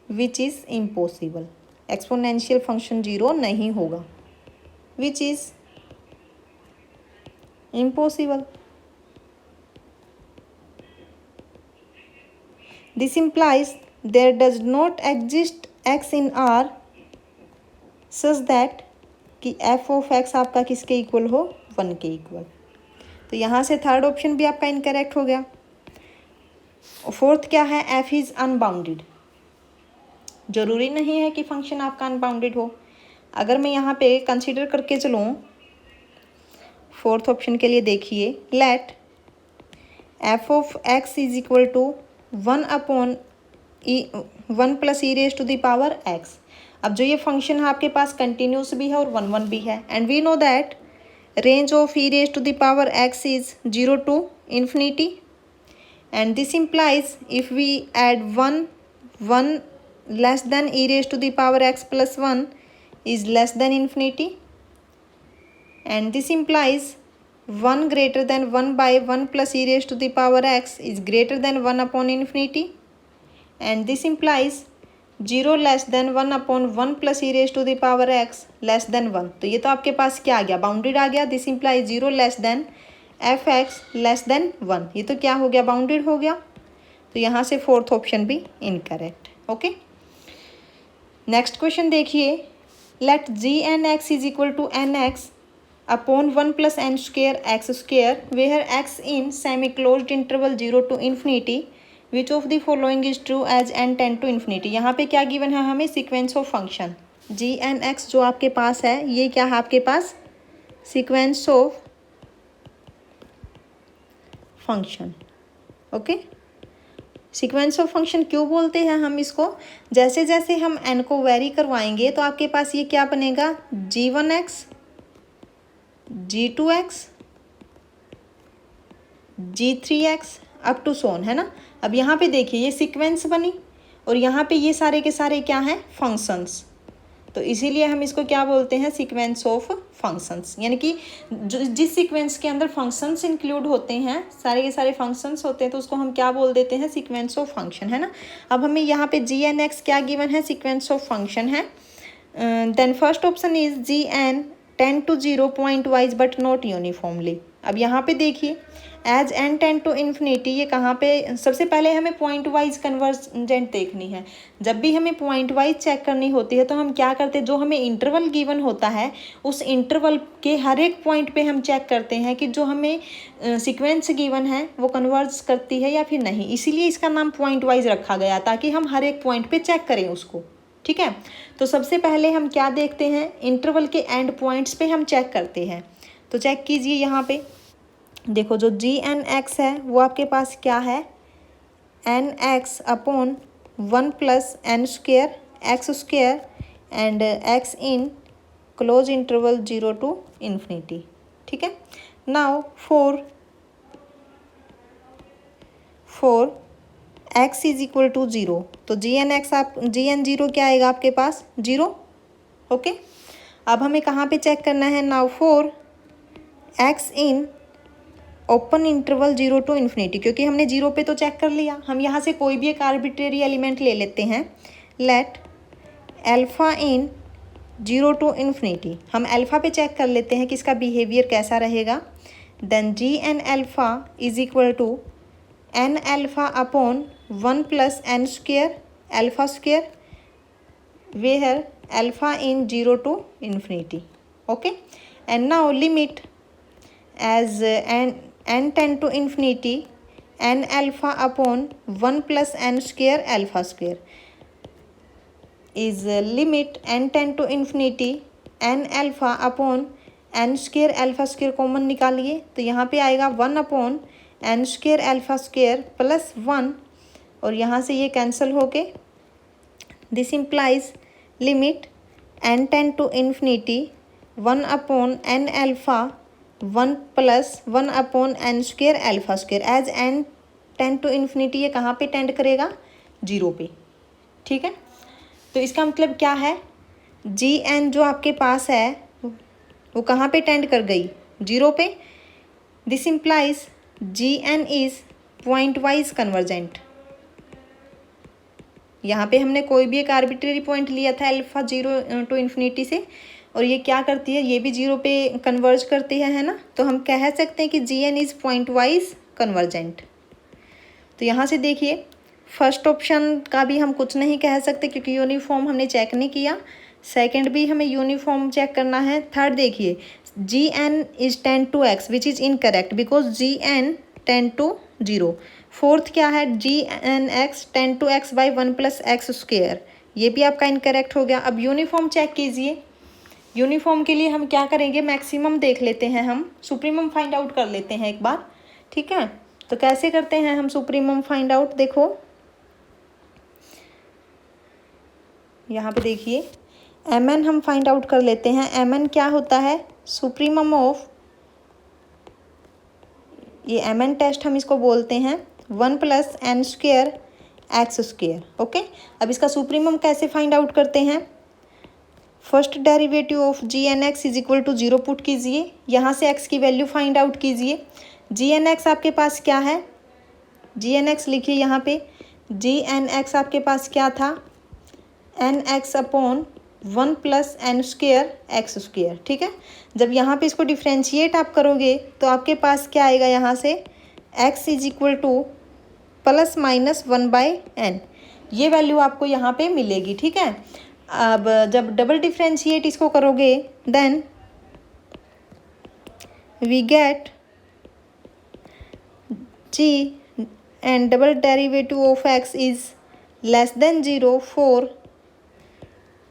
which is impossible. Exponential function 0 नहीं होगा, which is impossible. This implies there does not exist x in R such that कि एफ ऑफ एक्स आपका किसके इक्वल हो, 1 के इक्वल। तो यहाँ से थर्ड ऑप्शन भी आपका इनकरेक्ट हो गया। फोर्थ क्या है, एफ इज़ अनबाउंडेड। जरूरी नहीं है कि फंक्शन आपका अनबाउंडेड हो। अगर मैं यहाँ पे कंसीडर करके चलूँ फोर्थ ऑप्शन के लिए, देखिए let f of x is equal to 1 upon 1 plus e raise to the power x. अब जो ये फंक्शन है आपके पास कंटिन्यूस भी है और 1 भी है, and we know that range of e raise to the power x is 0 to infinity, and this implies if we add 1 less than e raised to the power x plus 1 is less than infinity, and this implies 1 greater than 1 by 1 plus e raised to the power x is greater than 1 upon infinity, and this implies 0 less than 1 upon 1 plus e raised to the power x less than 1। तो ये तो आपके पास क्या आ गया, बाउंडेड आ गया। This implies 0 less than F x less than 1, ये तो क्या हो गया, बाउंडेड हो गया। तो यहाँ से फोर्थ ऑप्शन भी इनकरेक्ट। ओके, नेक्स्ट क्वेश्चन देखिए, let g n x is equal to n x upon 1 plus n square x square where x in semi closed interval 0 to infinity, which of the following is true as n tend to infinity. यहाँ पे क्या गिवन है हमें, sequence of function g n x जो आपके पास है, ये क्या है आपके पास, sequence of function. Okay, sequence of function क्यों बोलते हैं हम इसको, जैसे जैसे हम एन को वेरी करवाएंगे तो आपके पास ये क्या बनेगा, g1x, g2x, g3x up to सोन, है ना। अब यहाँ पे देखिए ये सीक्वेंस बनी और यहाँ पे ये सारे के सारे क्या हैं, फंक्शंस। तो इसीलिए हम इसको क्या बोलते हैं, सीक्वेंस ऑफ फंक्शंस, यानी कि जिस सीक्वेंस के अंदर फंक्शंस इंक्लूड होते हैं, सारे के सारे फंक्शंस होते हैं, तो उसको हम क्या बोल देते हैं, सीक्वेंस ऑफ फंक्शन, है ना। अब हमें यहाँ पे जी एन एक्स क्या गिवन है, सीक्वेंस ऑफ फंक्शन है। Then first option is g n tend to 0 pointwise but not uniformly. अब यहाँ पे देखिए as n tend to infinity, ये कहाँ पे, सबसे पहले हमें पॉइंट वाइज कन्वर्जेंट देखनी है। जब भी हमें पॉइंट वाइज चेक करनी होती है तो हम क्या करते हैं, जो हमें इंटरवल गिवन होता है उस इंटरवल के हर एक पॉइंट पे हम चेक करते हैं कि जो हमें सीक्वेंस गिवन है वो कन्वर्ज करती है या फिर नहीं। इसीलिए इसका नाम पॉइंट वाइज रखा गया, ताकि हम हर एक पॉइंट पे चेक करें उसको। ठीक है, तो सबसे पहले हम क्या देखते हैं, इंटरवल के एंड पॉइंट्स पे हम चेक करते हैं। तो चेक कीजिए, यहाँ पे देखो जो जी एन एक्स है वो आपके पास क्या है, n x upon 1 plus n square x square and x in close interval 0 to infinity। ठीक है, now for x is equal to 0, तो जी एन एक्स आप जी एन 0 क्या आएगा आपके पास, 0। ओके, अब हमें कहाँ पे चेक करना है, now for x in open interval 0 to infinity, क्योंकि हमने 0 पे तो चेक कर लिया। हम यहाँ से कोई भी एक आर्बिट्रेरी एलिमेंट ले लेते हैं, let alpha in 0 to infinity, हम अल्फ़ा पे चेक कर लेते हैं कि इसका बिहेवियर कैसा रहेगा। Then g n alpha is equal to n alpha upon 1 plus n square alpha square where alpha in 0 to infinity। Okay, and now limit as n tend to infinity n alpha upon 1 plus n square alpha square is limit n tend to infinity n alpha upon n square alpha square common निकालिए, तो यहाँ पे आएगा 1 upon n square alpha square plus 1, और यहाँ से ये कैंसिल होके this implies limit n tend to infinity 1 upon n alpha 1 plus 1 upon n square alpha square as n tend to infinity, ये कहाँ पे टेंड करेगा, 0 पे। ठीक है, तो इसका मतलब क्या है, जी एन जो आपके पास है वो कहाँ पे टेंड कर गई, 0 पे। This implies g n is pointwise convergent. यहाँ पे हमने कोई भी एक आर्बिट्रेरी पॉइंट लिया था अल्फ़ा 0 to इन्फिनिटी से, और ये क्या करती है, ये भी 0 पे कन्वर्ज करती है ना। तो हम कह सकते हैं कि g n is pointwise convergent. तो यहाँ से देखिए फर्स्ट ऑप्शन का भी हम कुछ नहीं कह सकते क्योंकि यूनिफॉर्म हमने चेक नहीं किया। सेकंड भी हमें यूनिफॉर्म चेक करना है। थर्ड देखिए gn is 10 to x which is incorrect because gn 10 to 0। Fourth क्या है gn(x) 10 to x by 1 plus x square, ये भी आपका इनकरेक्ट हो गया। अब यूनिफॉर्म चेक कीजिए। यूनिफॉर्म के लिए हम क्या करेंगे, मैक्सिमम देख लेते हैं, हम सुप्रीमम फाइंड आउट कर लेते हैं एक बार, ठीक है। तो कैसे करते हैं हम सुप्रीमम फाइंड आउट, देखो यहाँ पे देखिए mn हम फाइंड आउट कर लेते हैं। mn क्या होता है, सुप्रीमम ऑफ, ये mn टेस्ट हम इसको बोलते हैं 1 plus n square x square, okay. अब इसका सुप्रीमम कैसे फाइंड आउट करते हैं, first derivative of gn(x) is equal to 0 put कीजिए, यहाँ से x की वैल्यू फाइंड आउट कीजिए। gn(x) आपके पास क्या है, gn(x) लिखिए यहाँ पे, gn(x) आपके पास क्या था, nx upon 1 plus n square x square, ठीक है। जब यहाँ पे इसको डिफ्रेंशिएट आप करोगे तो आपके पास क्या आएगा, यहाँ से x is equal two plus minus 1/n, ये वैल्यू आपको यहाँ पे मिलेगी, ठीक है। अब जब डबल डिफ्रेंशिएट इसको करोगे then we get g and double derivative of x is less than 0 for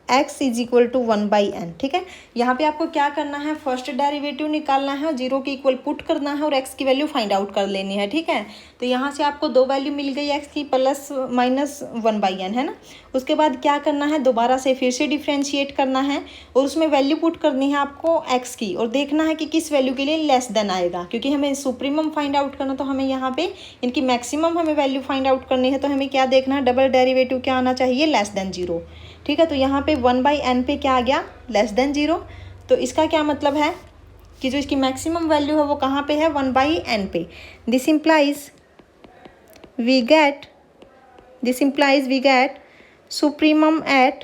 x is equal to 1/n, ठीक है। यहाँ पे आपको क्या करना है, फर्स्ट डेरिवेटिव निकालना है, 0 के इक्वल पुट करना है और x की वैल्यू फाइंड आउट कर लेनी है, ठीक है। तो यहाँ से आपको दो वैल्यू मिल गई x की, प्लस माइनस 1/n, है ना। उसके बाद क्या करना है, दोबारा से फिर से डिफ्रेंशिएट करना है और उसमें वैल्यू पुट करनी है आपको x की, और देखना है कि किस वैल्यू के लिए लेस देन आएगा, क्योंकि हमें सुप्रीमम फाइंड आउट करना, तो हमें यहाँ पे इनकी मैक्सिमम हमें वैल्यू फाइंड आउट करनी है। तो हमें क्या देखना है, डबल डेरिवेटिव क्या आना चाहिए, लेस देन 0, ठीक है। तो यहाँ पे 1/n पे क्या आ गया, लेस देन 0। तो इसका क्या मतलब है कि जो इसकी मैक्सिमम वैल्यू है वो कहाँ पे है, 1/n पे। This implies we get supremum at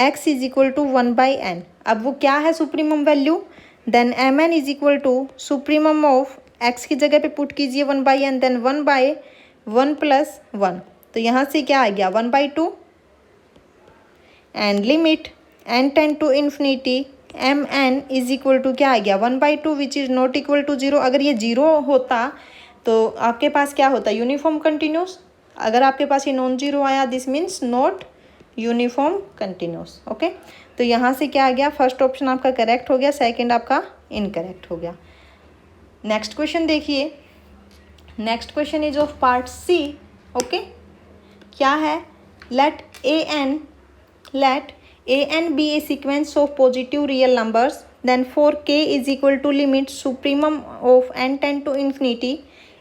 x is equal to 1/n। अब वो क्या है supremum value, then mn is equal to supremum of x की जगह पे पुट कीजिए 1/n, देन 1/1 प्लस 1, तो यहाँ से क्या आ गया 1/2 and limit n tend to infinity mn is equal to क्या आ गया 1/2 which is not equal to 0। अगर ये 0 होता तो आपके पास क्या होता, यूनिफॉर्म कंटिन्यूस। अगर आपके पास ये नॉन जीरो आया, this means not uniform continuous, okay. तो यहाँ से क्या आ गया, फर्स्ट ऑप्शन आपका करेक्ट हो गया, सेकंड आपका इनकरेक्ट हो गया। नेक्स्ट क्वेश्चन देखिए, next question is of part C, okay. क्या है, let an be a sequence of positive real numbers, then for k is equal to limit supremum of n tend to infinity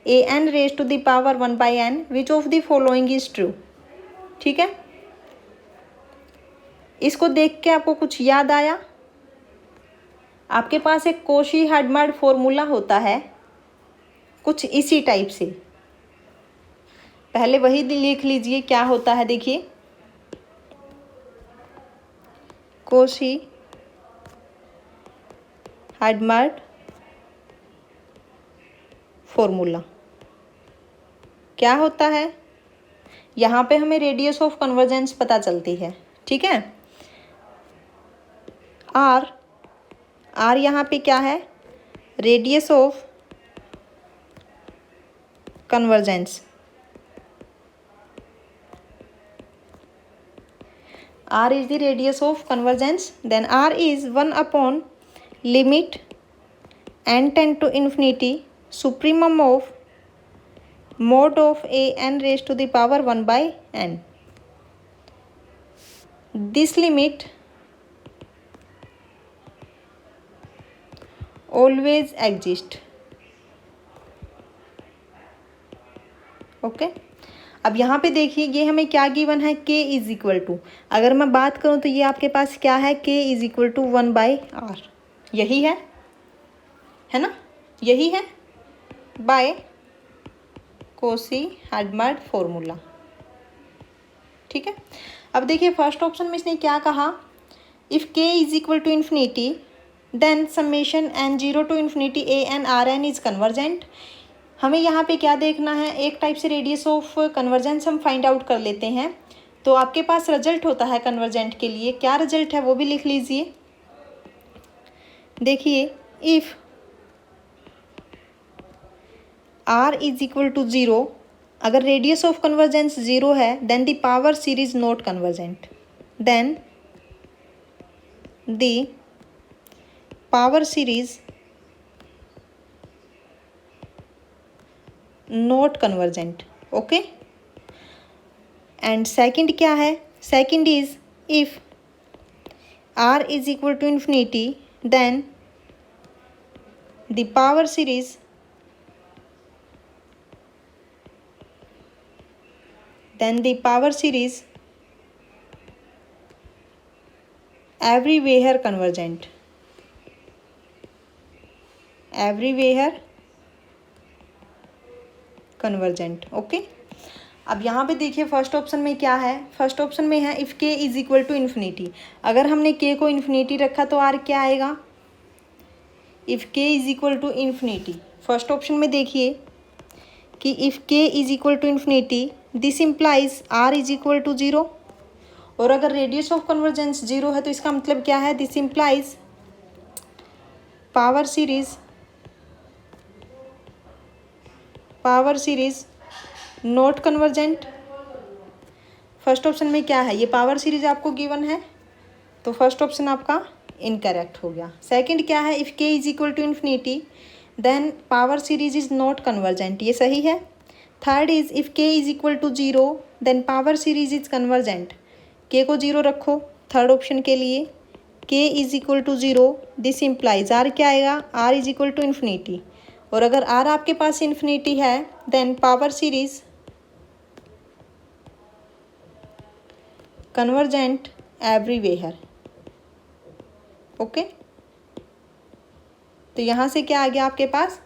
an raised to the power 1/n, which of the following is true, ठीक है। इसको देख के आपको कुछ याद आया, आपके पास एक कोशी हार्डमार्ड फॉर्मूला होता है कुछ इसी टाइप से, पहले वही लिख लीजिए क्या होता है। देखिए कोशी हार्डमार्ड फॉर्मूला क्या होता है, यहाँ पे हमें रेडियस ऑफ कन्वर्जेंस पता चलती है, ठीक है। आर यहाँ पे क्या है, radius of convergence, r is the radius of convergence, then r is 1 upon limit n tend to infinity supremum of mod of an raised to the power 1/n. This limit always exist, okay। अब यहाँ पे देखिए ये हमें क्या गिवन है, k इज इक्वल टू, अगर मैं बात करूँ तो ये आपके पास क्या है, k is equal to 1/r, यही है ना, यही है बाय कोशी हार्डमार्ड फॉर्मूला, ठीक है। अब देखिए फर्स्ट ऑप्शन में इसने क्या कहा, if k is equal to infinity then summation n0 to infinity an rn is convergent. हमें यहाँ पे क्या देखना है, एक टाइप से रेडियस ऑफ कन्वर्जेंस हम फाइंड आउट कर लेते हैं। तो आपके पास रिजल्ट होता है कन्वर्जेंट के लिए, क्या रिजल्ट है वो भी लिख लीजिए। देखिए, if r is equal to 0, अगर रेडियस ऑफ कन्वर्जेंस 0 है, then the power series not convergent, then the power series not convergent. Okay, and second क्या है, second is if r is equal to infinity, then the power series everywhere convergent, okay. अब यहाँ पे देखिए फर्स्ट ऑप्शन में क्या है, फर्स्ट ऑप्शन में है if k is equal to infinity, अगर हमने k को इन्फिनिटी रखा तो r क्या आएगा, if k is equal to infinity. First option में देखिए कि if k is equal to infinity, this implies r is equal to 0, और अगर रेडियस ऑफ कन्वर्जेंस 0 है तो इसका मतलब क्या है, this implies power series not convergent. First option में क्या है, ये पावर सीरीज आपको गिवन है, तो फर्स्ट ऑप्शन आपका इनकरेक्ट हो गया। सेकंड क्या है, if k is equal to infinity then power series is not convergent, ये सही है। Third is if k is equal to 0 then power series is convergent, k को 0 रखो थर्ड ऑप्शन के लिए, k is equal to 0, this implies r क्या आएगा, r is equal to infinity, और अगर r आपके पास इन्फिनिटी है then power series convergent everywhere. Okay, तो यहाँ से क्या आ गया आपके पास,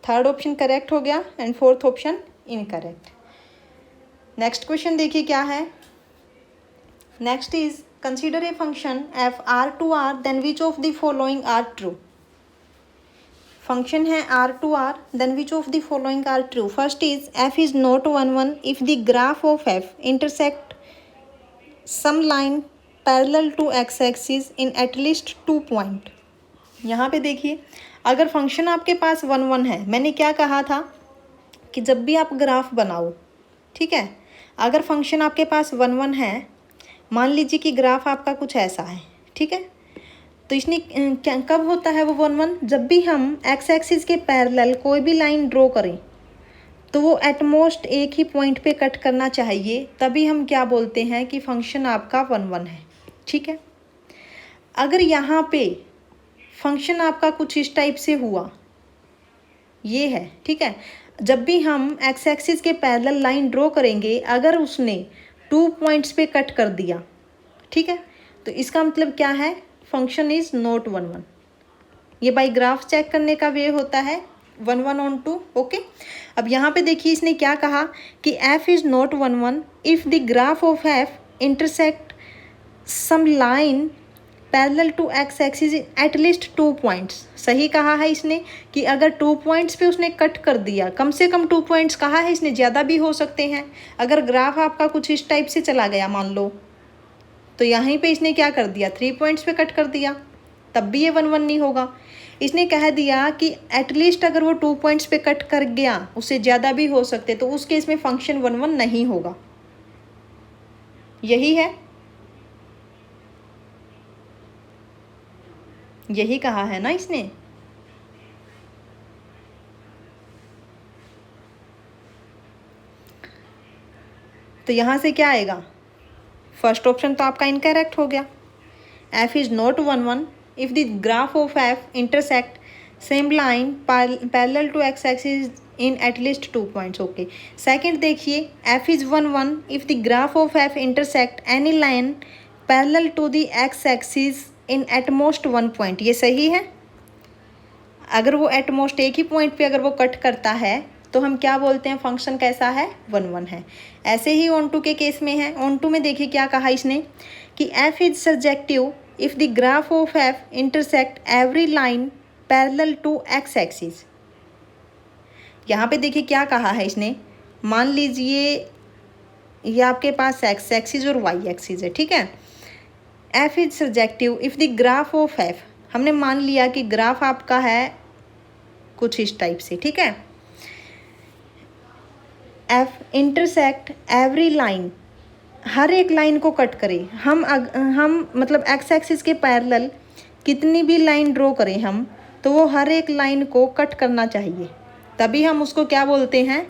थर्ड ऑप्शन करेक्ट हो गया and fourth option incorrect. Next question देखिए क्या है, next is consider a function f R to R then which of the following are true. Function है R to R then which of the following are true. First is f is not 1 if the graph of f intersect some line parallel to x axis in at least 2 point. यहाँ पे देखिए, अगर फंक्शन आपके पास 1 है, मैंने क्या कहा था कि जब भी आप ग्राफ बनाओ, ठीक है, अगर फंक्शन आपके पास 1 है, मान लीजिए कि ग्राफ आपका कुछ ऐसा है, ठीक है, तो इसने क्या कब होता है वो 1, जब भी हम एक्स एक्सिस के पैरेलल कोई भी लाइन ड्रॉ करें तो वो एटमोस्ट एक ही पॉइंट पे कट करना चाहिए, तभी हम क्या बोलते हैं कि फंक्शन आपका 1 है, ठीक है। अगर यहाँ पे फंक्शन आपका कुछ इस टाइप से हुआ, ये है, ठीक है, जब भी हम एक्स एक्सिस के पैरेलल लाइन ड्रॉ करेंगे, अगर उसने 2 पॉइंट्स पे कट कर दिया, ठीक है, तो इसका मतलब क्या है, फंक्शन इज नॉट 1। ये बाई ग्राफ चेक करने का वे होता है 1 ऑन 2। ओके, अब यहाँ पे देखिए इसने क्या कहा कि f is not 1 if the graph of f intersect some line parallel to x axis at least 2 points. सही कहा है इसने कि अगर 2 पॉइंट्स पे उसने कट कर दिया, कम से कम 2 पॉइंट्स कहा है इसने, ज़्यादा भी हो सकते हैं। अगर ग्राफ आपका कुछ इस टाइप से चला गया मान लो, तो यहीं पे इसने क्या कर दिया, 3 पॉइंट्स पे कट कर दिया, तब भी ये 1 नहीं होगा। इसने कह दिया कि एटलीस्ट अगर वो 2 पॉइंट्स पे कट कर गया, उससे ज़्यादा भी हो सकते, तो उस केस में फंक्शन 1 नहीं होगा। यही है, यही कहा है ना इसने। तो यहाँ से क्या आएगा, फर्स्ट ऑप्शन तो आपका इनकरेक्ट हो गया। f is not 1 if the graph of f intersect same line parallel to x axis in at least 2 points. Okay, second देखिए, f is 1 if the graph of f intersect any line parallel to the x axis in at most 1 point. ये सही है, अगर वो एटमोस्ट एक ही पॉइंट पे अगर वो कट करता है तो हम क्या बोलते हैं, फंक्शन कैसा है, 1 है। ऐसे ही ऑन टू के केस में है। ऑन टू में देखिए क्या कहा इसने कि f is surjective if the graph of f intersect every line parallel to x axis. यहाँ पे देखिए क्या कहा है इसने, मान लीजिए ये आपके पास एक्स एक्सिस और वाई एक्सिस है, ठीक है। F is surjective if the graph of F, हमने मान लिया कि ग्राफ आपका है कुछ इस टाइप से, ठीक है। एफ इंटरसेक्ट एवरी लाइन, हर एक लाइन को कट करें। हम मतलब एक्स एक्सिस के पैरेलल कितनी भी लाइन ड्रॉ करें हम, तो वो हर एक लाइन को कट करना चाहिए, तभी हम उसको क्या बोलते हैं,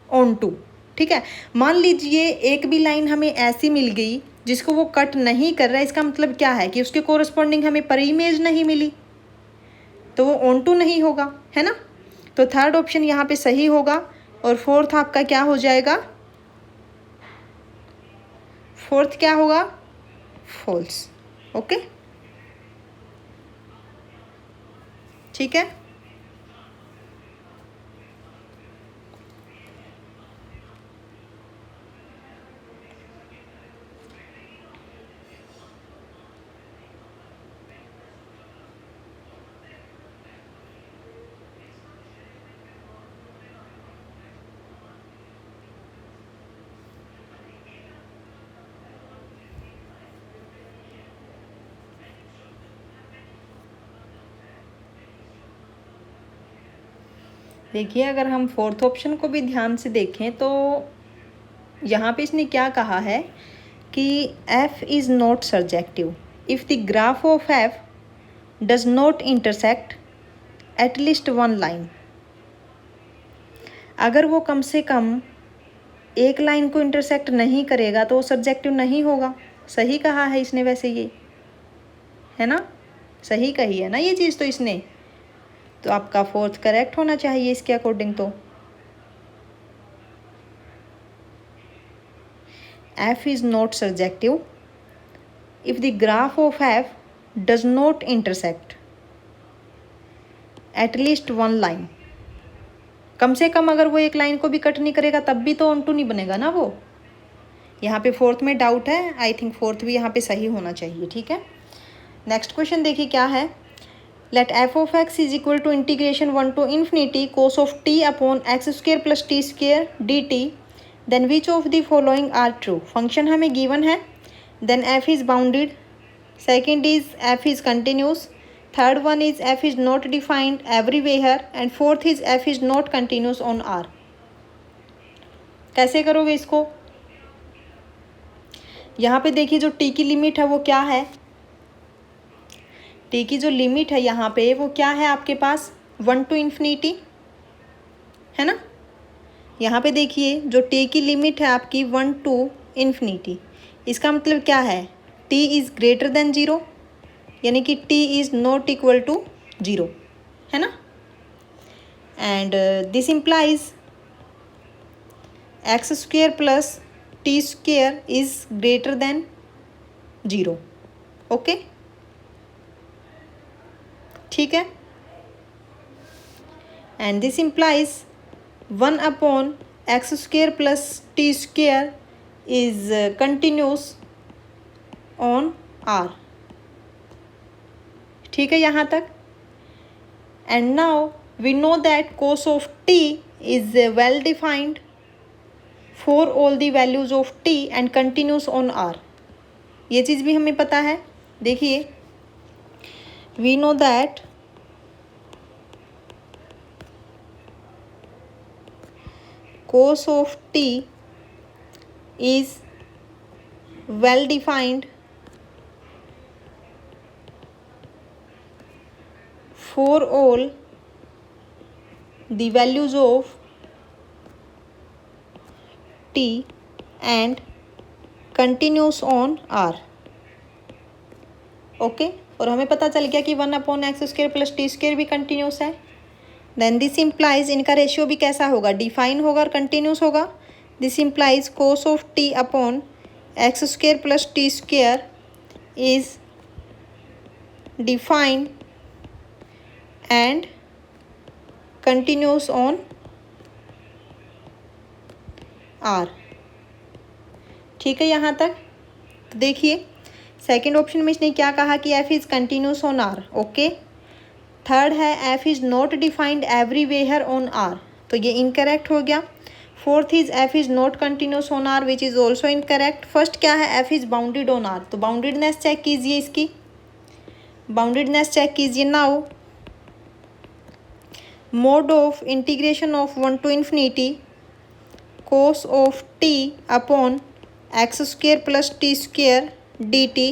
ऑन टू, ठीक है। मान लीजिए एक भी लाइन हमें ऐसी मिल गई जिसको वो कट नहीं कर रहा है, इसका मतलब क्या है कि उसके कोरस्पॉन्डिंग हमें पर इमेज नहीं मिली, तो वो ऑन टू नहीं होगा, है ना। तो थर्ड ऑप्शन यहाँ पे सही होगा और फोर्थ आपका क्या हो जाएगा, फोर्थ क्या होगा, फॉल्स। ओके, ठीक है। देखिए अगर हम फोर्थ ऑप्शन को भी ध्यान से देखें तो यहाँ पे इसने क्या कहा है कि f is not surjective if the graph of f does not intersect at least one line. अगर वो कम से कम एक लाइन को इंटरसेक्ट नहीं करेगा तो वो सर्जेक्टिव नहीं होगा। सही कहा है इसने वैसे, ये है ना, सही कही है ना ये चीज़ तो इसने, तो आपका फोर्थ करेक्ट होना चाहिए इसके अकॉर्डिंग। तो f is not surjective if the graph of f does not intersect at least one line। कम से कम अगर वो एक लाइन को भी कट नहीं करेगा तब भी तो ऑन टू नहीं बनेगा ना वो। यहाँ पे फोर्थ में डाउट है, आई थिंक फोर्थ भी यहाँ पे सही होना चाहिए, ठीक है। नेक्स्ट क्वेश्चन देखिए क्या है, let f of x is equal to integration 1 to infinity cos of t upon x square plus t square d t, then which of the following are true. Function हमें गिवन है, then f is bounded, second is f is continuous, third one is f is not defined everywhere and fourth is f is not continuous on R. कैसे करोगे इसको, यहाँ पे देखिए जो टी की लिमिट है वो क्या है, टी की जो लिमिट है यहाँ पे वो क्या है आपके पास, 1 to infinity, है ना। यहाँ पे देखिए जो टी की लिमिट है आपकी 1 to infinity, इसका मतलब क्या है, टी इज़ ग्रेटर देन 0, यानी कि t is not equal to 0, है ना। And this implies x square plus t square is greater than 0। Okay, ठीक है। And this implies 1 upon x square plus t square is continuous on R, ठीक है यहाँ तक। And now we know that cos of t is well defined for all the values of t and continuous on R, ये चीज़ भी हमें पता है। देखिए we know that cos of t is well defined for all the values of t and continues on r। Okay, और हमें पता चल गया कि 1 upon x square plus t square भी कंटिन्यूस है। देन दिस इम्प्लाइज इनका रेशियो भी कैसा होगा, डिफाइन होगा और कंटिन्यूस होगा। This implies cos of t upon x square plus t square is defined and continuous on R, ठीक है यहाँ तक। तो देखिए सेकेंड ऑप्शन में इसने क्या कहा कि f is continuous on R, okay. Third है f is not defined everywhere on R, तो ये इनकरेक्ट हो गया। Fourth is f is not continuous on R which is also incorrect. First क्या है, f is bounded on R, तो बाउंडेडनेस चेक कीजिए, इसकी बाउंडेडनेस चेक कीजिए। Now mod of integration of 1 to infinity cos of t upon x square plus t square dt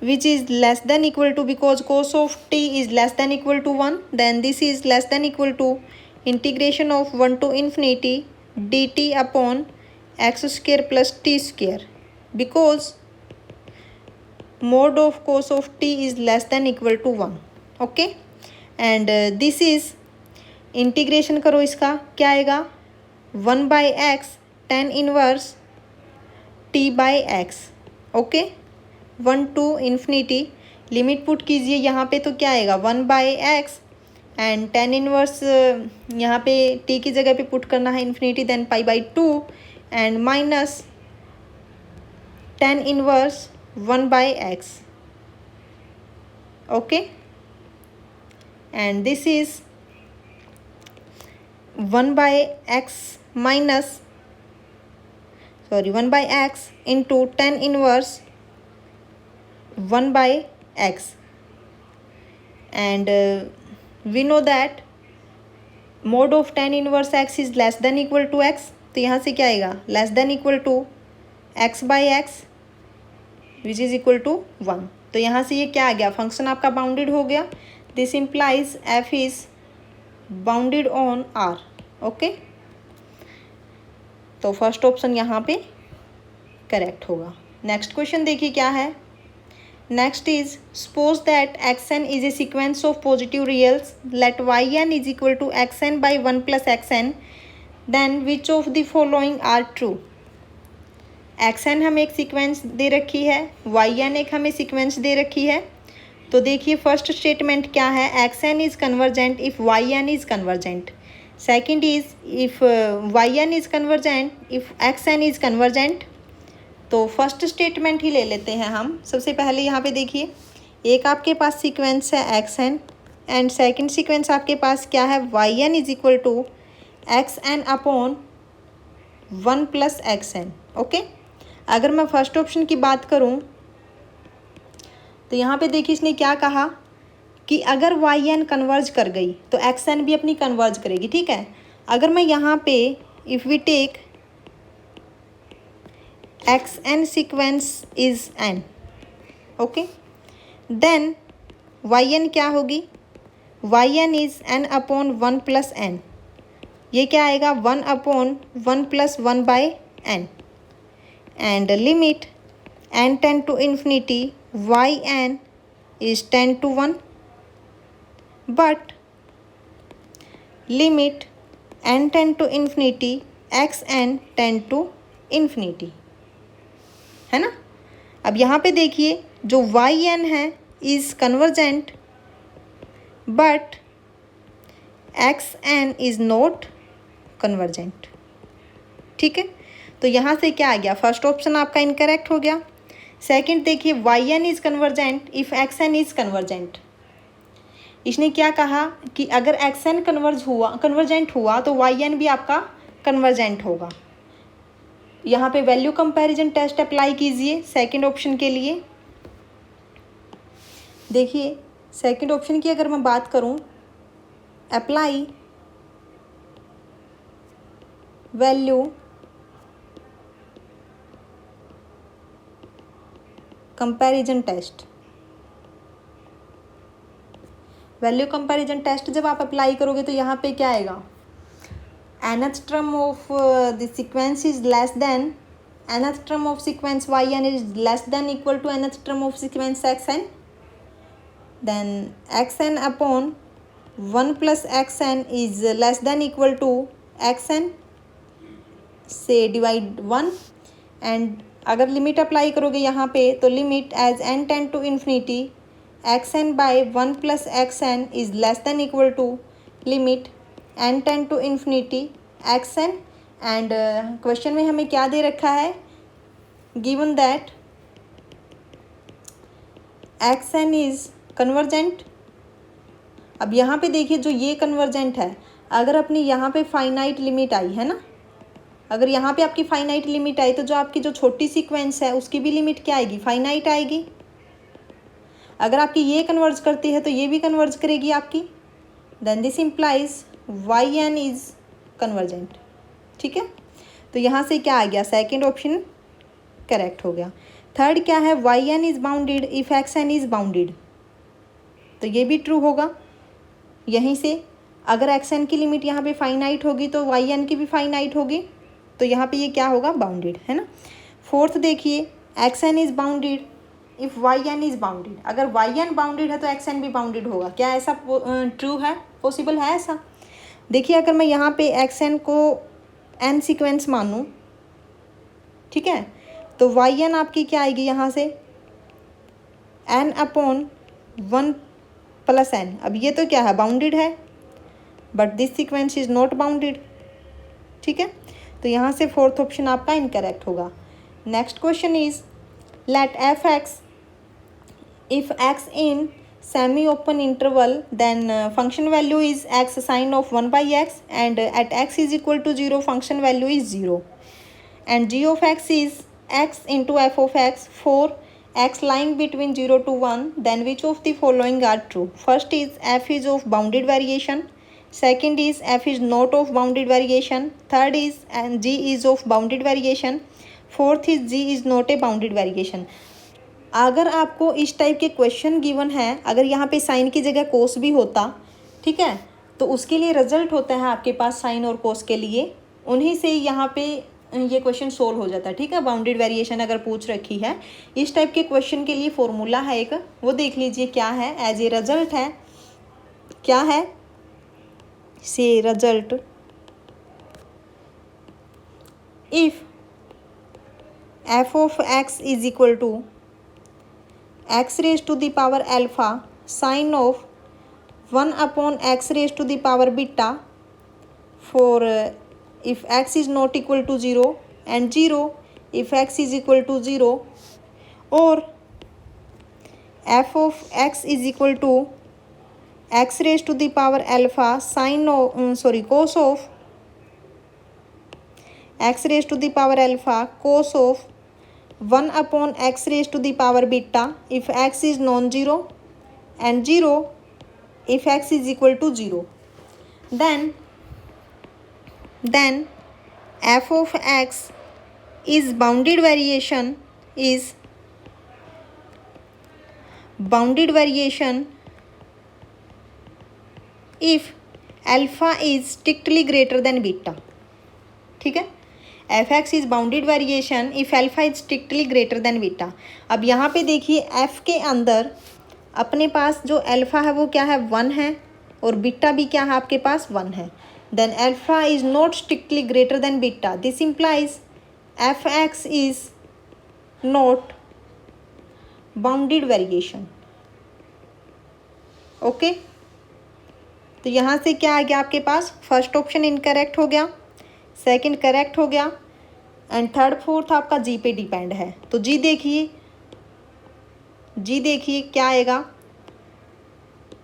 which is less than equal to, because cos of t is less than equal to 1, then this is less than equal to integration of 1 to infinity dt upon x square plus t square, because mode of cos of t is less than equal to 1. okay, and this is integration करो, इसका क्या आएगा, 1/x tan inverse t by x. Okay, 1 to infinity, limit put कीजिए यहाँ पे, तो क्या आएगा 1/x एंड tan इनवर्स यहाँ पे t की जगह पे पुट करना है infinity, then π/2 and minus tan inverse 1/x। Okay, and this is 1/x minus 1/x into tan inverse 1/x, and we know that mode of tan inverse x is less than equal to x, तो यहाँ से क्या आएगा, less than equal to x/x which is equal to 1। तो यहाँ से ये क्या आ गया, फंक्शन आपका बाउंडेड हो गया। This implies f is bounded on R। Okay, तो फर्स्ट ऑप्शन यहाँ पे करेक्ट होगा। नेक्स्ट क्वेश्चन देखिए क्या है। Next is suppose that xn is a sequence of positive reals, let yn is equal to xn by 1 + xn, then which of the following are true. xn हमें एक सीक्वेंस दे रखी है, yn एक हमें सीक्वेंस दे रखी है। तो देखिए फर्स्ट स्टेटमेंट क्या है, xn is convergent if yn is convergent. Second is if yn is convergent if xn is convergent. तो फर्स्ट स्टेटमेंट ही ले लेते हैं हम। सबसे पहले यहाँ पे देखिए, एक आपके पास सीक्वेंस है xn एंड सेकंड सीक्वेंस आपके पास क्या है, yn is equal to xn upon 1 + xn। Okay, अगर मैं फर्स्ट ऑप्शन की बात करूँ तो यहाँ पे देखिए इसने क्या कहा कि अगर yn कन्वर्ज कर गई तो xn भी अपनी कन्वर्ज करेगी। ठीक है, अगर मैं यहाँ पे if we take xn sequence is n, okay, then yn क्या होगी, yn is n upon 1 + n। ये क्या आएगा, 1 upon 1 + 1/n, and limit n tend to infinity yn is 10 to 1, but limit n tend to infinity xn tend to infinity, है ना। अब यहाँ पे देखिए जो yn है is convergent but xn is not convergent. ठीक है, तो यहाँ से क्या आ गया, फर्स्ट ऑप्शन आपका इनकरेक्ट हो गया। सेकंड देखिए, yn is convergent if xn is convergent. इसने क्या कहा कि अगर xn कन्वर्जेंट हुआ तो yn भी आपका कन्वर्जेंट होगा। यहाँ पे वैल्यू कंपैरिजन टेस्ट अप्लाई कीजिए सेकंड ऑप्शन के लिए। देखिए सेकंड ऑप्शन की अगर मैं बात करूँ, apply value comparison test. Value comparison test जब आप अप्लाई करोगे तो यहाँ पे क्या आएगा, nth term of the sequence is less than nth term of sequence yn is less than equal to nth term of sequence xn, then xn upon 1 + xn is less than equal to xn से डिवाइड 1, एंड अगर लिमिट अप्लाई करोगे यहाँ पे तो limit as n tend to infinity xn by 1 + xn is less than equal to limit n tend to infinity xn, and question में हमें क्या दे रखा है, given that xn is convergent अब यहाँ पे देखिए जो ये कन्वर्जेंट है, अगर अपनी यहाँ पे फाइनाइट लिमिट आई है ना, अगर यहाँ पे आपकी फाइनाइट लिमिट आई तो जो आपकी जो छोटी सीक्वेंस है उसकी भी लिमिट क्या आएगी, फाइनाइट आएगी। अगर आपकी ये कन्वर्ज करती है तो ये भी कन्वर्ज करेगी आपकी। Then this implies y n is convergent. ठीक है, तो यहाँ से क्या आ गया, सेकेंड ऑप्शन करेक्ट हो गया। थर्ड क्या है, y n is bounded if x n is bounded, तो ये भी ट्रू होगा। यहीं से अगर एक्स एन की लिमिट यहाँ पे फाइनाइट होगी तो वाई एन की भी फाइनाइट होगी, तो यहाँ पे ये क्या होगा, बाउंडेड, है ना। फोर्थ देखिए, x n is bounded if y n is bounded, अगर वाई एन बाउंडेड है तो एक्स एन भी बाउंडेड होगा। क्या ऐसा ट्रू है, पॉसिबल है ऐसा? देखिए अगर मैं यहाँ पे एक्स एन को एन सीक्वेंस मानूँ, ठीक है, तो वाई एन आपकी क्या आएगी यहाँ से, एन अपॉन 1 + n। अब ये तो क्या है, बाउंडेड है, but this sequence is not bounded. ठीक है, तो यहाँ से फोर्थ ऑप्शन आपका इनकरेक्ट होगा। Next question is let f x if x in semi open interval then function value is x sine of 1/x and at x is equal to 0 function value is 0 and g of x is x into f of x for x lying between 0 to 1, then which of the following are true? First is f is of bounded variation, second is f is not of bounded variation, third is and g is of bounded variation, fourth is g is not a bounded variation। अगर आपको इस टाइप के क्वेश्चन गिवन है, अगर यहाँ पे साइन की जगह कोस भी होता, ठीक है, तो उसके लिए रिजल्ट होता है आपके पास साइन और कोस के लिए, उन्हीं से यहाँ पे ये क्वेश्चन सोल्व हो जाता है। ठीक है, बाउंडेड वेरिएशन अगर पूछ रखी है, इस टाइप के क्वेश्चन के लिए फॉर्मूला है एक, वो देख लीजिए क्या है, एज ए रिजल्ट है, क्या है, से result if f of x is equal to x raise to the power alpha sine of 1/x raise to the power beta for if x is not equal to 0 and 0 if x is equal to 0, or f of x is equal to x raised to the power alpha sin of cos of x raised to the power alpha cos of 1/x raised to the power beta if x is non-zero and 0 if x is equal to 0, then f of x is bounded variation if alpha is strictly greater than beta। ठीक है, F X is bounded variation if alpha is strictly greater than beta. अब यहाँ पे देखिए एफ के अंदर अपने पास जो अल्फा है वो क्या है, 1 है, और बीटा भी क्या है आपके पास, 1 है। then alpha is not strictly greater than beta, this implies fx is not bounded variation। Okay, तो यहाँ से क्या आ गया आपके पास, फर्स्ट ऑप्शन इनकरेक्ट हो गया, सेकंड करेक्ट हो गया, एंड थर्ड फोर्थ आपका जी पे डिपेंड है। तो जी देखिए क्या आएगा,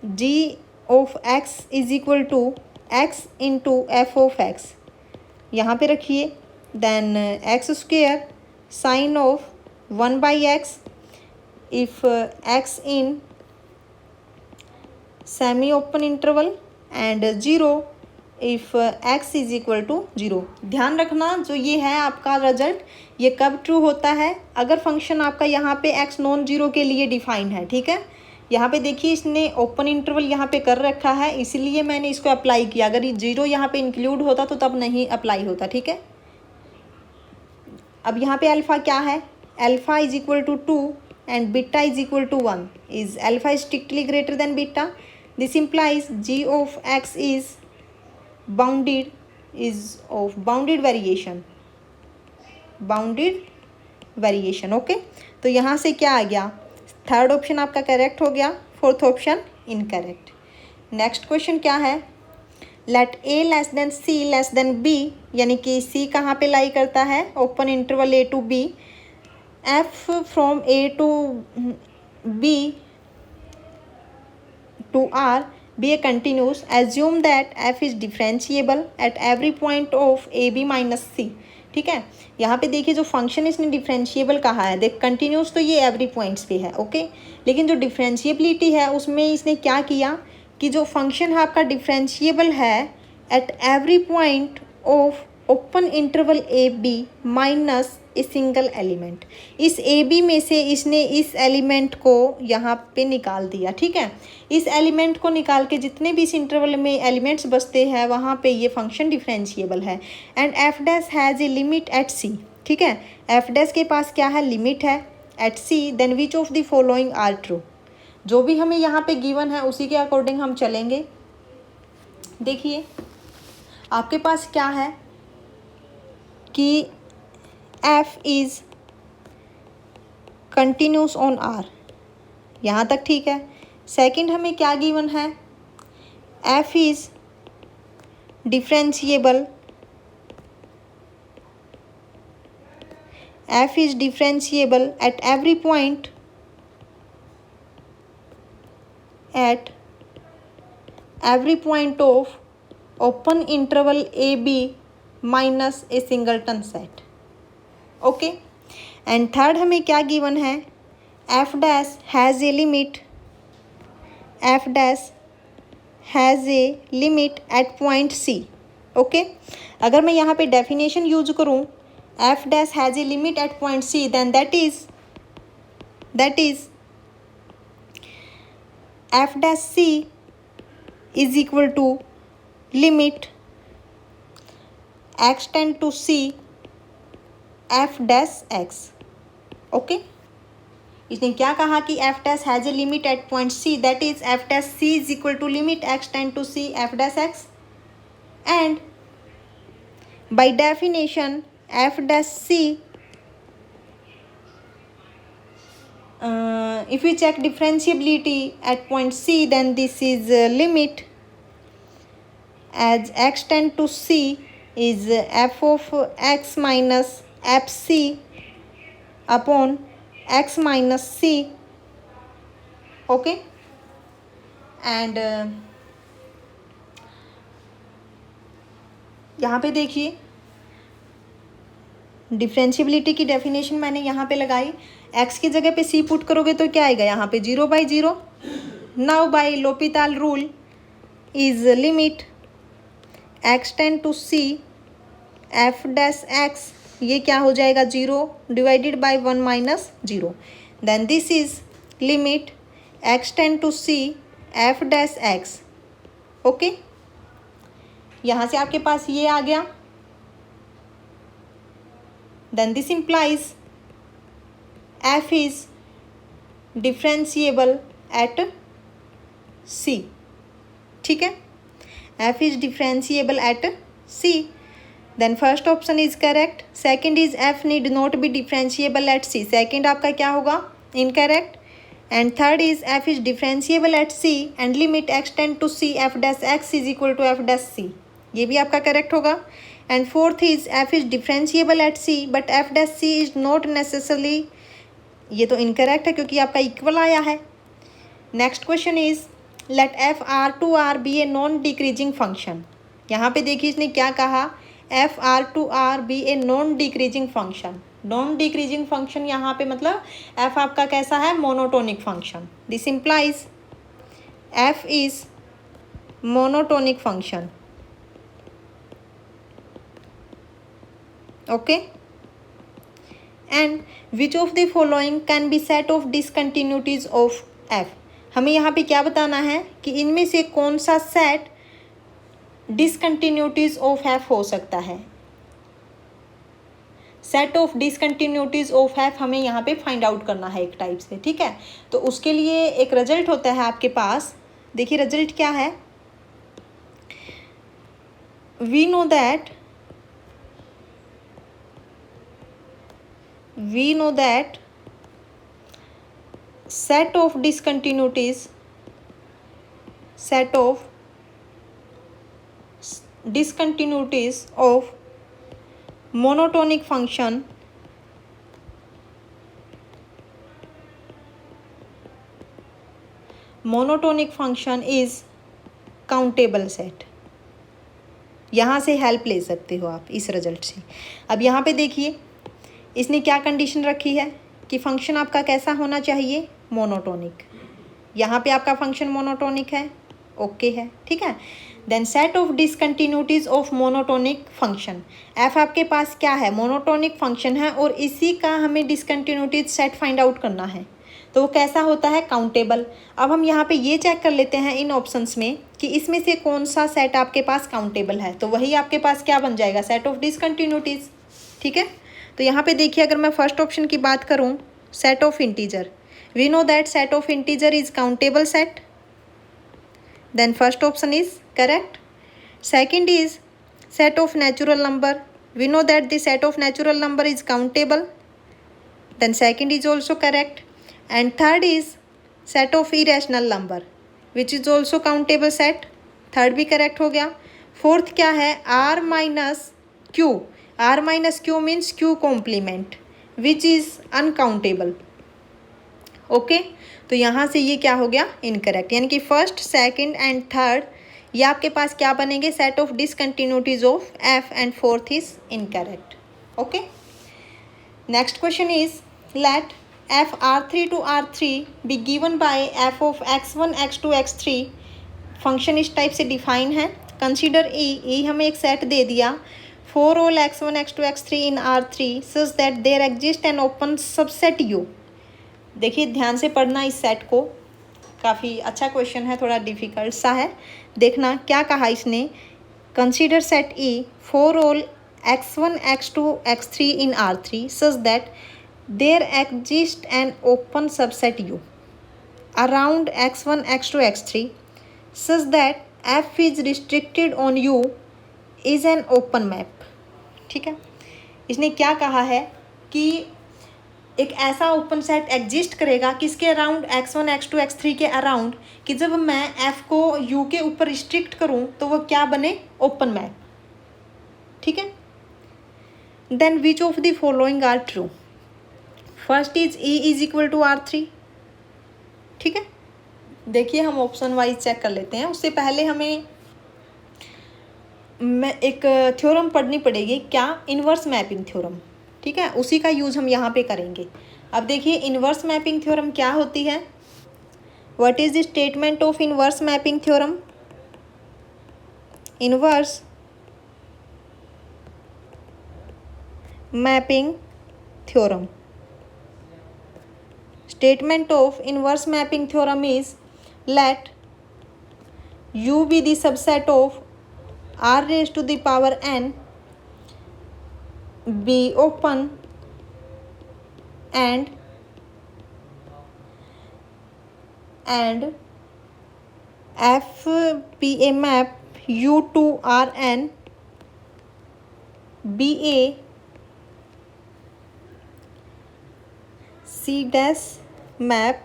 g of x is equal to x into f of x, यहाँ पे रखिए, then x square sine of 1/x if x in semi open interval and 0 if x is equal to 0। ध्यान रखना जो ये है आपका रिजल्ट, ये कब ट्रू होता है, अगर फंक्शन आपका यहाँ पे x नॉन जीरो के लिए डिफाइन है। ठीक है, यहाँ पे देखिए इसने ओपन इंटरवल यहाँ पे कर रखा है, इसीलिए मैंने इसको अप्लाई किया, अगर ये 0 यहाँ पे इंक्लूड होता तो तब नहीं अप्लाई होता। ठीक है, अब यहाँ पे अल्फ़ा क्या है, alpha is equal to 2 and beta is equal to 1, is alpha is strictly greater than beta, this implies g of x is bounded variation. Okay, तो यहाँ से क्या आ गया, थर्ड ऑप्शन आपका करेक्ट हो गया, fourth option incorrect. Next question क्या है, let A less than C less than B, यानी कि सी कहाँ पे लाई करता है, open interval A to B, F from A to B to R be a continuous, assume that f is differentiable at every point of a b minus c। ठीक है, यहाँ पे देखिए जो फंक्शन इसने डिफरेंशिएबल कहा है, देख कंटिन्यूस तो ये एवरी पॉइंट्स पे है, ओके, लेकिन जो डिफरेंशिएबिलिटी है उसमें इसने क्या किया कि जो फंक्शन है आपका डिफरेंशिएबल है at every point of open interval a b minus a single element. इस ए बी में से इसने इस एलिमेंट को यहाँ पे निकाल दिया। ठीक है, इस एलिमेंट को निकाल के जितने भी इस इंटरवल में एलिमेंट्स बचते हैं वहाँ पे ये फंक्शन डिफरेंशिएबल है। And f dash has a limit at c. ठीक है, एफ डैश के पास क्या है, लिमिट है at c. Then which of the following are true. जो भी हमें यहाँ पे गिवन है उसी के अकॉर्डिंग हम चलेंगे। देखिए आपके पास क्या है कि f is continuous on r, यहाँ तक ठीक है। सेकंड हमें क्या गिवन है, f is differentiable, f is differentiable at every point of open interval a b minus a singleton set. Okay, and third हमें क्या गिवन है, f dash has a limit, f dash has a limit at point c. Okay, अगर मैं यहाँ पे डेफिनेशन यूज करूँ, f dash has a limit at point c, then that is f dash c is equal to limit x tend to c f dash x। Okay, इसने क्या कहा कि f dash has a limit at point c, that is f dash c is equal to limit x tend to c f dash x। And by definition f dash c, if we check differentiability at point c, then this is limit as x tend to c is f of x minus fc upon x minus c। okay, and यहाँ पे देखिए डिफरेंशिएबिलिटी की डेफिनेशन मैंने यहाँ पे लगाई, x की जगह पे c पुट करोगे तो क्या आएगा, यहाँ पे 0/0। Now by L'Hopital rule is limit x tend to c f dash x, ये क्या हो जाएगा 0 divided by 1 minus 0। Then this is limit x tend to c f dash x। Okay, यहाँ से आपके पास ये आ गया। देन दिस इम्प्लाइज f इज डिफरेंशिएबल एट c। ठीक है, f is differentiable at c, then first option is correct। second is f need not be differentiable at c, second आपका क्या होगा, incorrect। and third is f is differentiable at c and limit x tend to c f dash x is equal to f dash c, ये भी आपका correct होगा। and fourth is f is differentiable at c but f dash c is not necessarily, ये तो incorrect है क्योंकि आपका equal आया है। next question is let f r to r be a non decreasing function। यहाँ पे देखिए इसने क्या कहा, f r to r be a non decreasing function। Non decreasing function यहाँ पे मतलब f आपका कैसा है, monotonic function. This implies f is monotonic function. Okay, and which of the following can be set of discontinuities of f। हमें यहाँ पे क्या बताना है कि इनमें से कौन सा सेट डिसकंटिन्यूटीज ऑफ f हो सकता है। Set of discontinuities of f हमें यहाँ पे फाइंड आउट करना है एक टाइप से। ठीक है, तो उसके लिए एक रिजल्ट होता है आपके पास। देखिए रिजल्ट क्या है, we know that set of discontinuities of monotonic function is countable set. यहाँ से हेल्प ले सकते हो आप इस रिजल्ट से। अब यहाँ पे देखिए इसने क्या कंडीशन रखी है कि फंक्शन आपका कैसा होना चाहिए, मोनोटोनिक। यहाँ पे आपका फंक्शन मोनोटोनिक है, ओके है, ठीक है। Then set of discontinuities of monotonic function. F आपके पास क्या है, मोनोटोनिक फंक्शन है और इसी का हमें डिसकंटिन्यूटीज सेट फाइंड आउट करना है। तो वो कैसा होता है, काउंटेबल। अब हम यहाँ पे ये चेक कर लेते हैं इन ऑप्शंस में कि इसमें से कौन सा सेट आपके पास काउंटेबल है। तो वही आपके पास क्या बन जाएगा, सेट ऑफ डिसकंटिन्यूटीज, ठीक है। तो यहाँ पे देखिए अगर मैं फर्स्ट ऑप्शन की बात करूँ, set of integer, we know that set of integer is countable set, then first option is correct. Second is set of natural number, we know that the set of natural number is countable, then second is also correct. And third is set of irrational number which is also countable set, third भी करेक्ट हो गया। फोर्थ क्या है, r minus Q, r minus Q means Q complement which is uncountable, okay. तो यहाँ से ये क्या हो गया, इनकरेक्ट, यानी कि फर्स्ट सेकंड एंड थर्ड ये आपके पास क्या बनेंगे, set of discontinuities of F, and fourth is incorrect, okay. Next question is let F R3 to R3 be given by F of x1 x2 x3। Function इस टाइप से डिफाइन है, कंसीडर ई हमें एक सेट दे दिया, for all x1 x2 x3 in R3 such that there exist an open subset U। देखिए ध्यान से पढ़ना इस सेट को, काफ़ी अच्छा क्वेश्चन है, थोड़ा डिफिकल्ट सा है। देखना क्या कहा इसने, consider set E for all x1 x2 x3 in R3 such that there exist an open subset U around x1 x2 x3 such that f is restricted on U is an open map, ठीक है। इसने क्या कहा है कि एक ऐसा ओपन सेट एग्जिस्ट करेगा किसके अराउंड, x1 x2 x3 के अराउंड, कि जब मैं f को u के ऊपर रिस्ट्रिक्ट करूं तो वो क्या बने, ओपन मैप, ठीक है। Then which of the following are true, first is e is equal to R3, ठीक है। देखिए हम ऑप्शन वाइज चेक कर लेते हैं, उससे पहले हमें एक थ्योरम पढ़नी पड़ेगी, क्या, इनवर्स मैपिंग थ्योरम, ठीक है, उसी का यूज़ हम यहाँ पे करेंगे। अब देखिए इनवर्स मैपिंग थ्योरम क्या होती है, what is the statement of inverse mapping theorem. Inverse mapping theorem, statement of inverse mapping theorem is let U be the subset of R raised to the power n be open and F be a map U to Rn be a C dash map.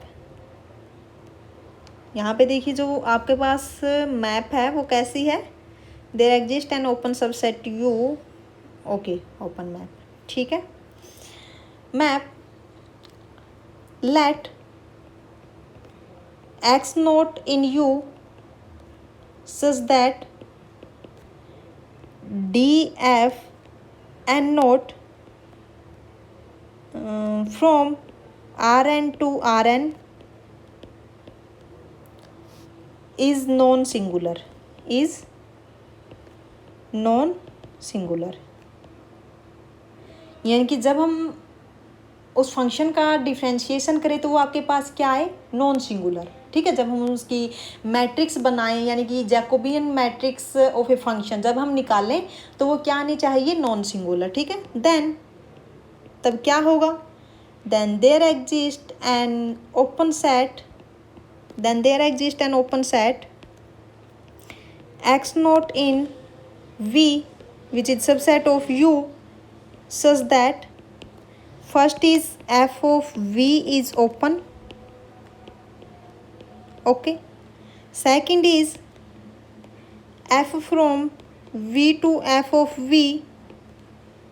यहाँ पे देखिए जो आपके पास मैप है वो कैसी है, there exist an open subset U, okay, open map, ठीक है। Map let x naught in U such that DF n naught from Rn to Rn is non singular, is non singular, यानी कि जब हम उस फंक्शन का डिफ्रेंशिएशन करें तो वो आपके पास क्या है, नॉन सिंगुलर, ठीक है। जब हम उसकी मैट्रिक्स बनाएं, यानी कि Jacobian matrix of a function जब हम निकालें तो वो क्या आनी चाहिए, नॉन सिंगुलर, ठीक है। देन तब क्या होगा, then there exist an open set, then there exists an open set x naught in V which is subset of U such that first is f of V is open, okay, second is f from V to f of V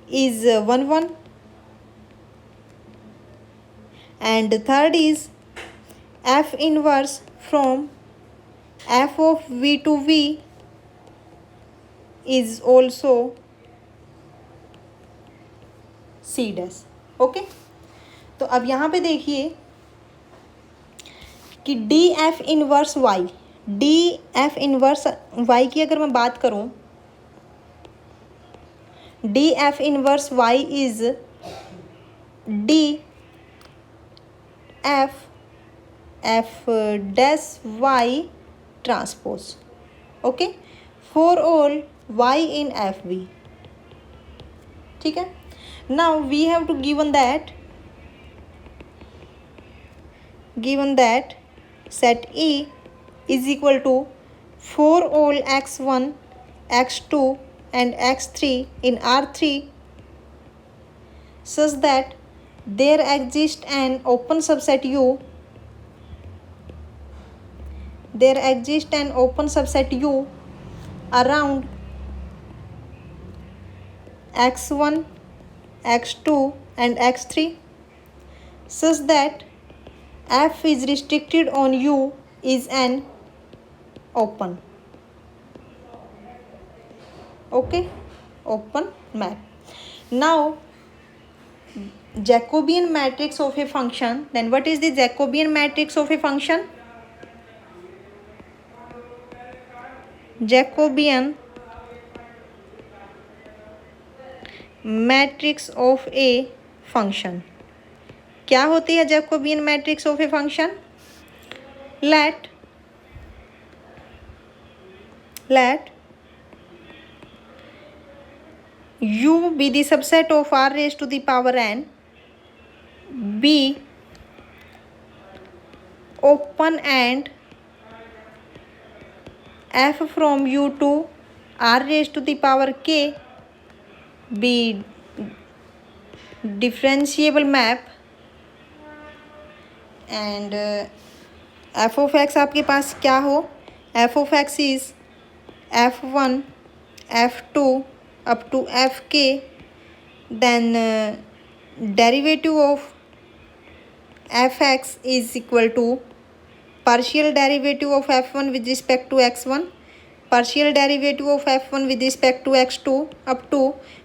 is 1 1, and third is f inverse from f of v to v is also c dash. Okay, तो अब यहाँ पे देखिए कि d f inverse y, d f inverse y की अगर मैं बात करूँ, d f inverse y is d f dash y transpose. Okay, for all y in f v. ठीक है, now we have to given that set E is equal to for all x1, x2 and x3 in R3 such that there exists an open subset U, around x1, x2 and x3 such that f is restricted on U is an open. Okay, open map. Now Jacobian matrix of a function. Then what is the Jacobian matrix of a function? Jacobian matrix of a function. क्या होती है Jacobian matrix of a function? Let U be the subset of R raise to the power N, be open and F from U to R raise to the power K be differentiable map, and F of X आपके पास क्या हो? F of x is f1, f2 up to F K. Then derivative of F X is equal to partial derivative of f1 with respect to x1, partial derivative of f1 with respect to x2 up to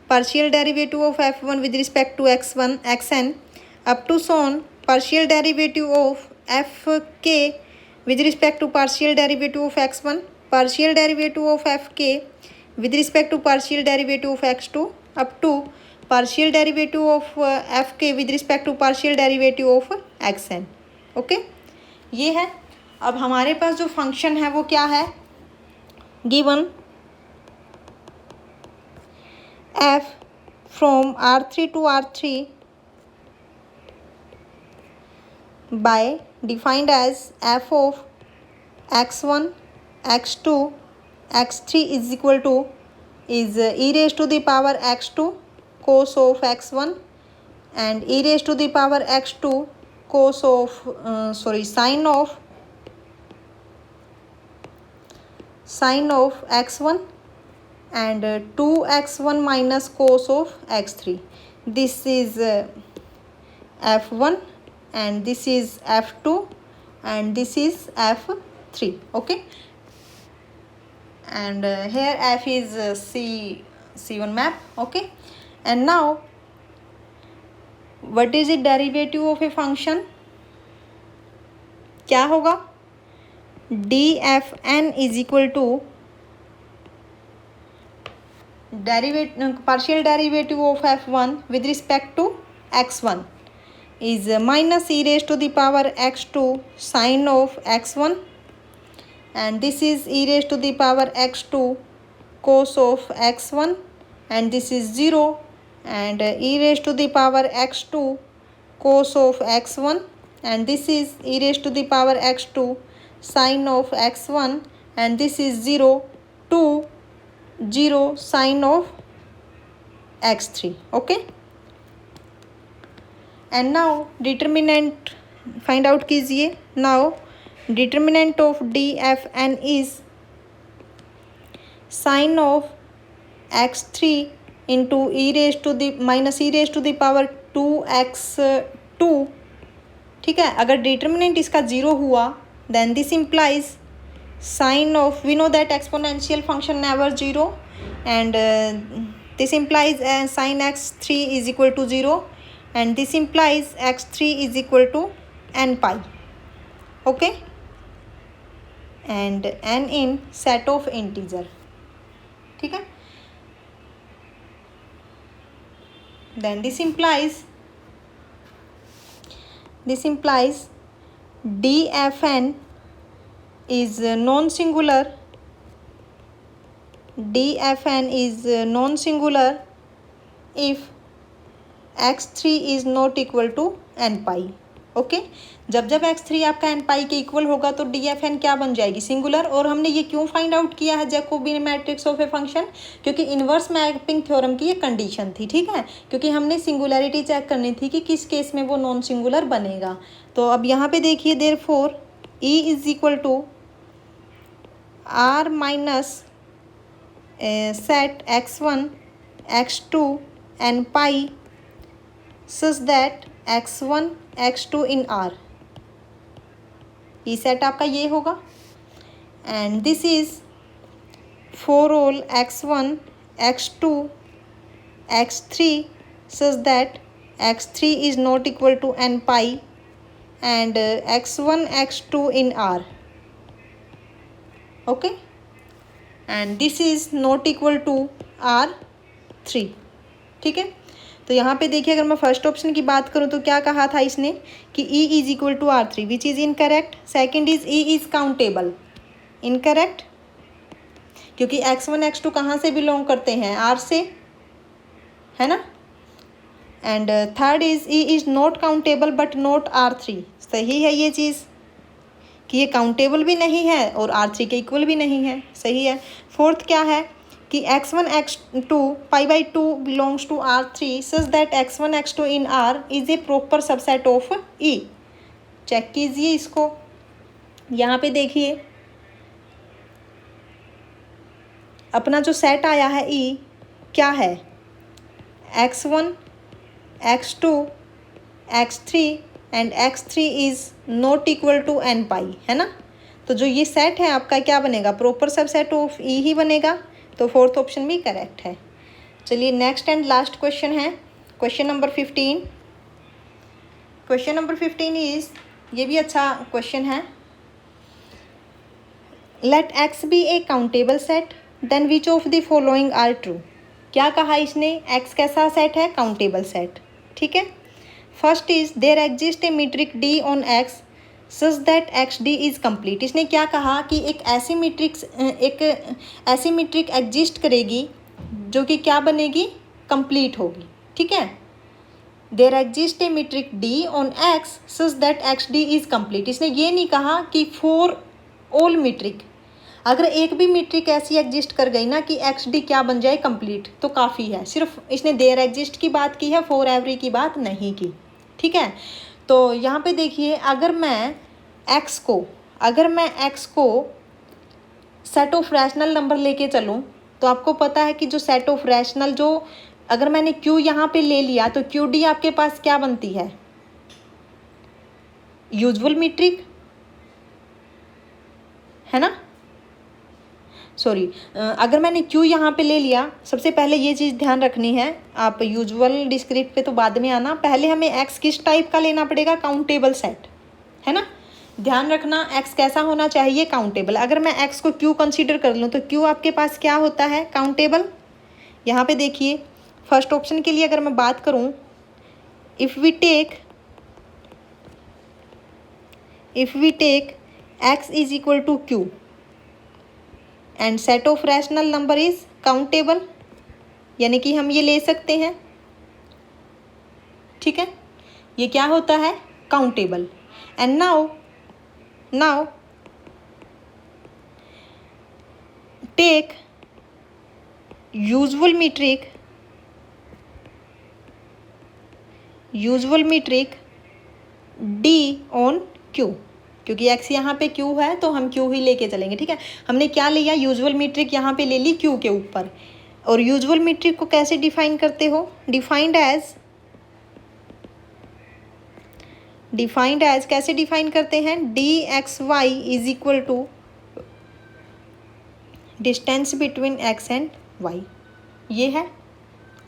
partial derivative of f1 with respect to x1 xn up to so on partial derivative of fk with respect to partial derivative of x1, partial derivative of fk with respect to partial derivative of x2 up to partial derivative of fk with respect to partial derivative of xn. Okay, ये है. अब हमारे पास जो फंक्शन है वो क्या है? Given f from R3 to R3 by defined as f of x1, x2, x3 is equal to is e raised to the power x2 cos of x1 and e raised to the power x2 cos of sine of x1 and 2x1 minus cos of x3. This is f1 and this is f2 and this is f3. Okay, and here f is c1 map. Okay, and now what is the derivative of a function? क्या होगा? dfn is equal to partial derivative of f1 with respect to x1 is minus e raised to the power x2 sine of x1 and this is e raised to the power x2 cos of x1 and this is 0 and e raised to the power x2 cos of x1 and this is e raised to the power x2 sine of x1 and this is 0 to 0 sine of x3. Okay, and now determinant find out कीजिए. Now determinant of dfn is sine of x3 into e raised to the minus e raised to the power 2x2. ठीक है, अगर डिटर्मिनेंट इसका 0 हुआ then this implies sign of, we know that exponential function never 0, and this implies sin x3 is equal to 0, and this implies x3 is equal to n pi. Okay, and n in set of integer. ठीक है, then this implies dfn is non-singular. dfn is non-singular if x3 is not equal to n pi. Okay, जब x3 आपका n पाई के इक्वल होगा तो dfn क्या बन जाएगी, सिंगुलर। और हमने ये क्यों फाइंड आउट किया है Jacobian matrix of a function, क्योंकि इन्वर्स मैपिंग थ्योरम की ये कंडीशन थी। ठीक है, क्योंकि हमने सिंगुलैरिटी चेक करनी थी कि किस केस में वो नॉन सिंगुलर बनेगा। तो अब यहाँ पे देखिए, therefore E is equal to r minus set x1 x2 n pi such that x1 x2 in R। E set आपका ये होगा, and this is for all x1 x2 x3 such that x3 is not equal to n pi and x1 x2 in R। okay, and this is not equal to R3। ठीक है, तो यहाँ पे देखिए, अगर मैं फर्स्ट ऑप्शन की बात करूँ तो क्या कहा था इसने कि E is equal to R3, which is incorrect. Second is E is countable, incorrect, क्योंकि x1 x2 कहाँ से बिलोंग करते हैं, R से, है ना। And third is E is not countable but not R3। सही है ये चीज़ कि ये काउंटेबल भी नहीं है और R3 के इक्वल भी नहीं है, सही है। फोर्थ क्या है कि x1 x2 pi by 2 belongs to R3 such that x1 x2 in R is a proper subset of E। Check कीजिए इसको, यहाँ पे देखिए अपना जो सेट आया है E क्या है, x1 x2 x3 and x3 is not equal to n pi, है ना। तो जो ये सेट है आपका क्या बनेगा, प्रॉपर सबसेट ऑफ E ही बनेगा। तो फोर्थ ऑप्शन भी करेक्ट है। चलिए नेक्स्ट एंड लास्ट क्वेश्चन है, question number 15। Question number 15 is, ये भी अच्छा क्वेश्चन है। Let x be a countable set then which of the following are true. क्या कहा इसने, x कैसा सेट है, काउंटेबल सेट। ठीक है, first is there exist a metric d on x such that x d is complete. इसने क्या कहा कि एक ऐसी मीट्रिक एग्जिस्ट करेगी जो कि क्या बनेगी, कंप्लीट होगी। ठीक है, there exist a metric d on x such that x d is complete. इसने ये नहीं कहा कि फॉर ऑल मीट्रिक, अगर एक भी मीट्रिक ऐसी एग्जिस्ट कर गई ना कि एक्स डी क्या बन जाए, कंप्लीट, तो काफ़ी है। सिर्फ इसने देयर एग्जिस्ट की बात की है, फॉर एवरी की बात नहीं की। ठीक है, तो यहाँ पे देखिए, अगर मैं x को सेट ऑफ रैशनल नंबर लेके चलूँ तो आपको पता है कि जो सेट ऑफ रैशनल, जो अगर मैंने q यहाँ पे ले लिया तो क्यू डी आपके पास क्या बनती है, यूजुअल मीट्रिक, है ना। सॉरी, अगर मैंने q यहाँ पे ले लिया, सबसे पहले ये चीज़ ध्यान रखनी है, आप यूजुअल डिस्क्रीट पे तो बाद में आना, पहले हमें x किस टाइप का लेना पड़ेगा, काउंटेबल सेट, है ना। ध्यान रखना x कैसा होना चाहिए, काउंटेबल। अगर मैं x को q कंसीडर कर लूँ तो q आपके पास क्या होता है, काउंटेबल। यहाँ पे देखिए फर्स्ट ऑप्शन के लिए अगर मैं बात करूँ, if we take x is equal to q and set of rational number is countable, यानी कि हम ये ले सकते हैं। ठीक है, ये क्या होता है, countable. And now take usual metric d on q, क्योंकि x यहाँ पे q है तो हम q ही लेके चलेंगे। ठीक है, हमने क्या लिया, यूजुअल मीट्रिक यहाँ पे ले ली q के ऊपर। और यूजुअल मीट्रिक को कैसे डिफाइन करते हो, डिफाइंड एज कैसे डिफाइन करते हैं, d x y is equal to distance between x and y, ये है,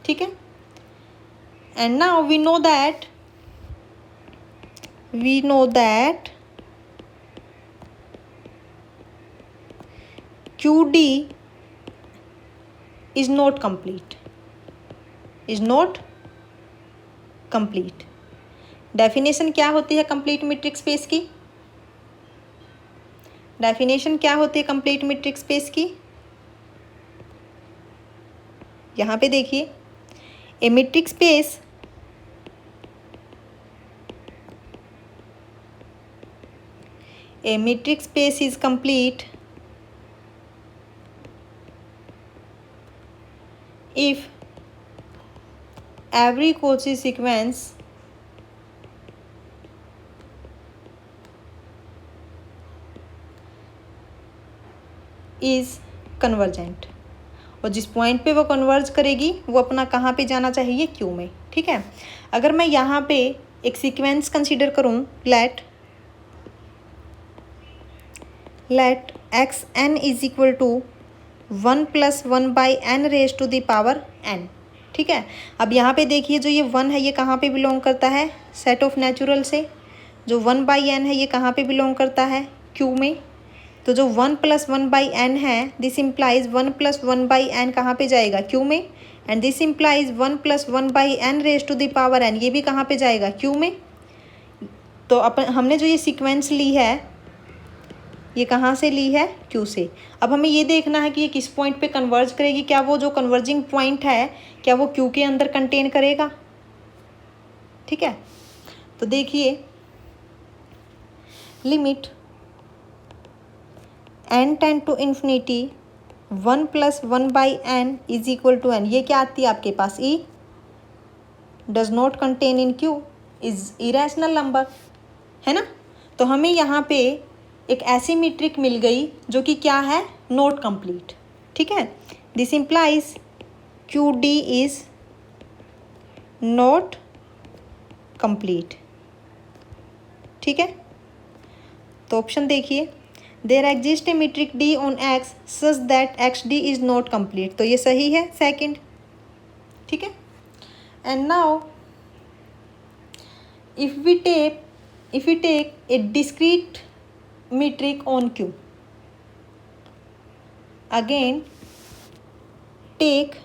ठीक है। And now we know that QD is not complete, definition क्या होती है कंप्लीट मीट्रिक स्पेस की? डेफिनेशन क्या होती है कंप्लीट मीट्रिक स्पेस की? यहाँ पे देखिए, a metric space is complete if every Cauchy sequence is convergent, और जिस पॉइंट पे वो कन्वर्ज करेगी वो अपना कहाँ पे जाना चाहिए? क्यू में, ठीक है। अगर मैं यहाँ पे एक सीक्वेंस कंसीडर करूँ, let x n is equal to 1 + 1/n raise to the power n, ठीक है। अब यहाँ पे देखिए, जो ये 1 है ये कहाँ पे बिलोंग करता है? सेट ऑफ नेचुरल से। जो 1/n है ये कहाँ पे बिलोंग करता है? क्यू में। तो जो 1 + 1/n है, दिस इम्प्लाइज 1 + 1/n कहाँ पे जाएगा? क्यू में। And this implies 1 + 1/n raise to the power n, ये भी कहाँ पे जाएगा? क्यू में। तो हमने जो ये सीक्वेंस ली है ये कहाँ से ली है? क्यू से। अब हमें ये देखना है कि ये किस पॉइंट पे कन्वर्ज करेगी। क्या वो जो कन्वर्जिंग पॉइंट है क्या वो क्यू के अंदर कंटेन करेगा? ठीक है, तो देखिए, limit n tend to infinity 1 + 1/n is equal to n, ये क्या आती है आपके पास? E does not contain in Q, is irrational number, है ना। तो हमें यहाँ पे एक ऐसी मीट्रिक मिल गई जो कि क्या है? नॉट कंप्लीट, ठीक है। This implies QD is not complete, ठीक है। तो ऑप्शन देखिए, there exist a metric D on X such that XD is not complete, तो ये सही है, सेकंड, ठीक है। And now if we take a discrete metric on Q, again take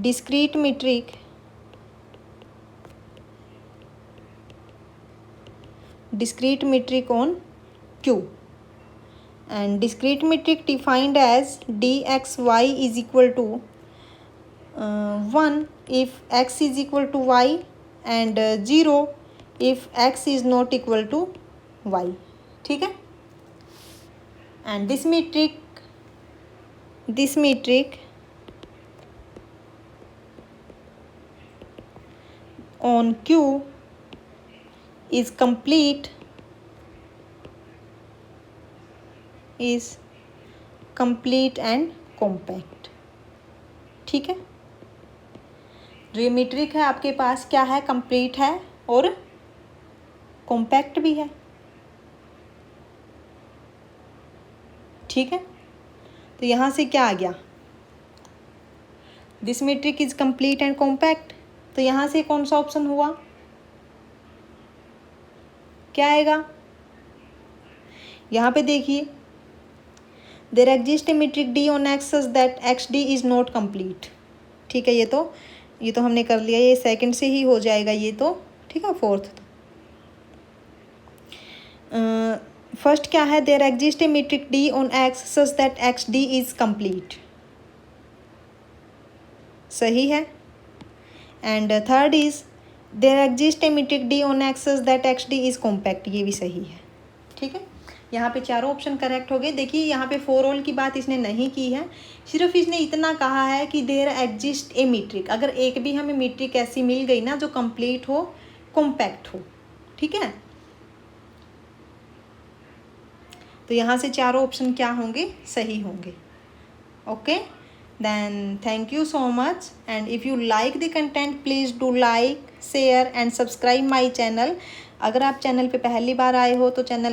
discrete metric on Q, and discrete metric defined as dxy is equal to 1 if x is equal to y and 0 if x is not equal to y, ठीक है। and this metric on Q is complete and compact, ठीक है। जो ये मीट्रिक है आपके पास क्या है? कंप्लीट है और कॉम्पैक्ट भी है, ठीक है। तो यहाँ से क्या आ गया? This metric is complete and compact, तो यहाँ से कौन सा ऑप्शन हुआ? क्या आएगा? यहाँ पे देखिए, there exist a metric D on X such that XD is not complete, ठीक है। ये तो हमने कर लिया, ये सेकंड से ही हो जाएगा ये तो, ठीक है। फोर्थ फर्स्ट क्या है? There exist a metric D on X such that XD is complete, सही है। And third is there exist a metric D on X such that XD is compact, ये भी सही है, ठीक है। यहाँ पे चारों ऑप्शन करेक्ट हो गए। देखिए यहाँ पे फॉर ऑल की बात इसने नहीं की है, सिर्फ इसने इतना कहा है कि देयर एग्जिस्ट ए मीट्रिक, अगर एक भी हमें मीट्रिक ऐसी मिल गई ना जो कंप्लीट हो, कॉम्पैक्ट हो, ठीक है। तो यहाँ से चारों ऑप्शन क्या होंगे? सही होंगे, okay. Then thank you so much, and if you like the content please do like, share and subscribe my channel. अगर आप चैनल पे पहली बार आए हो तो चैनल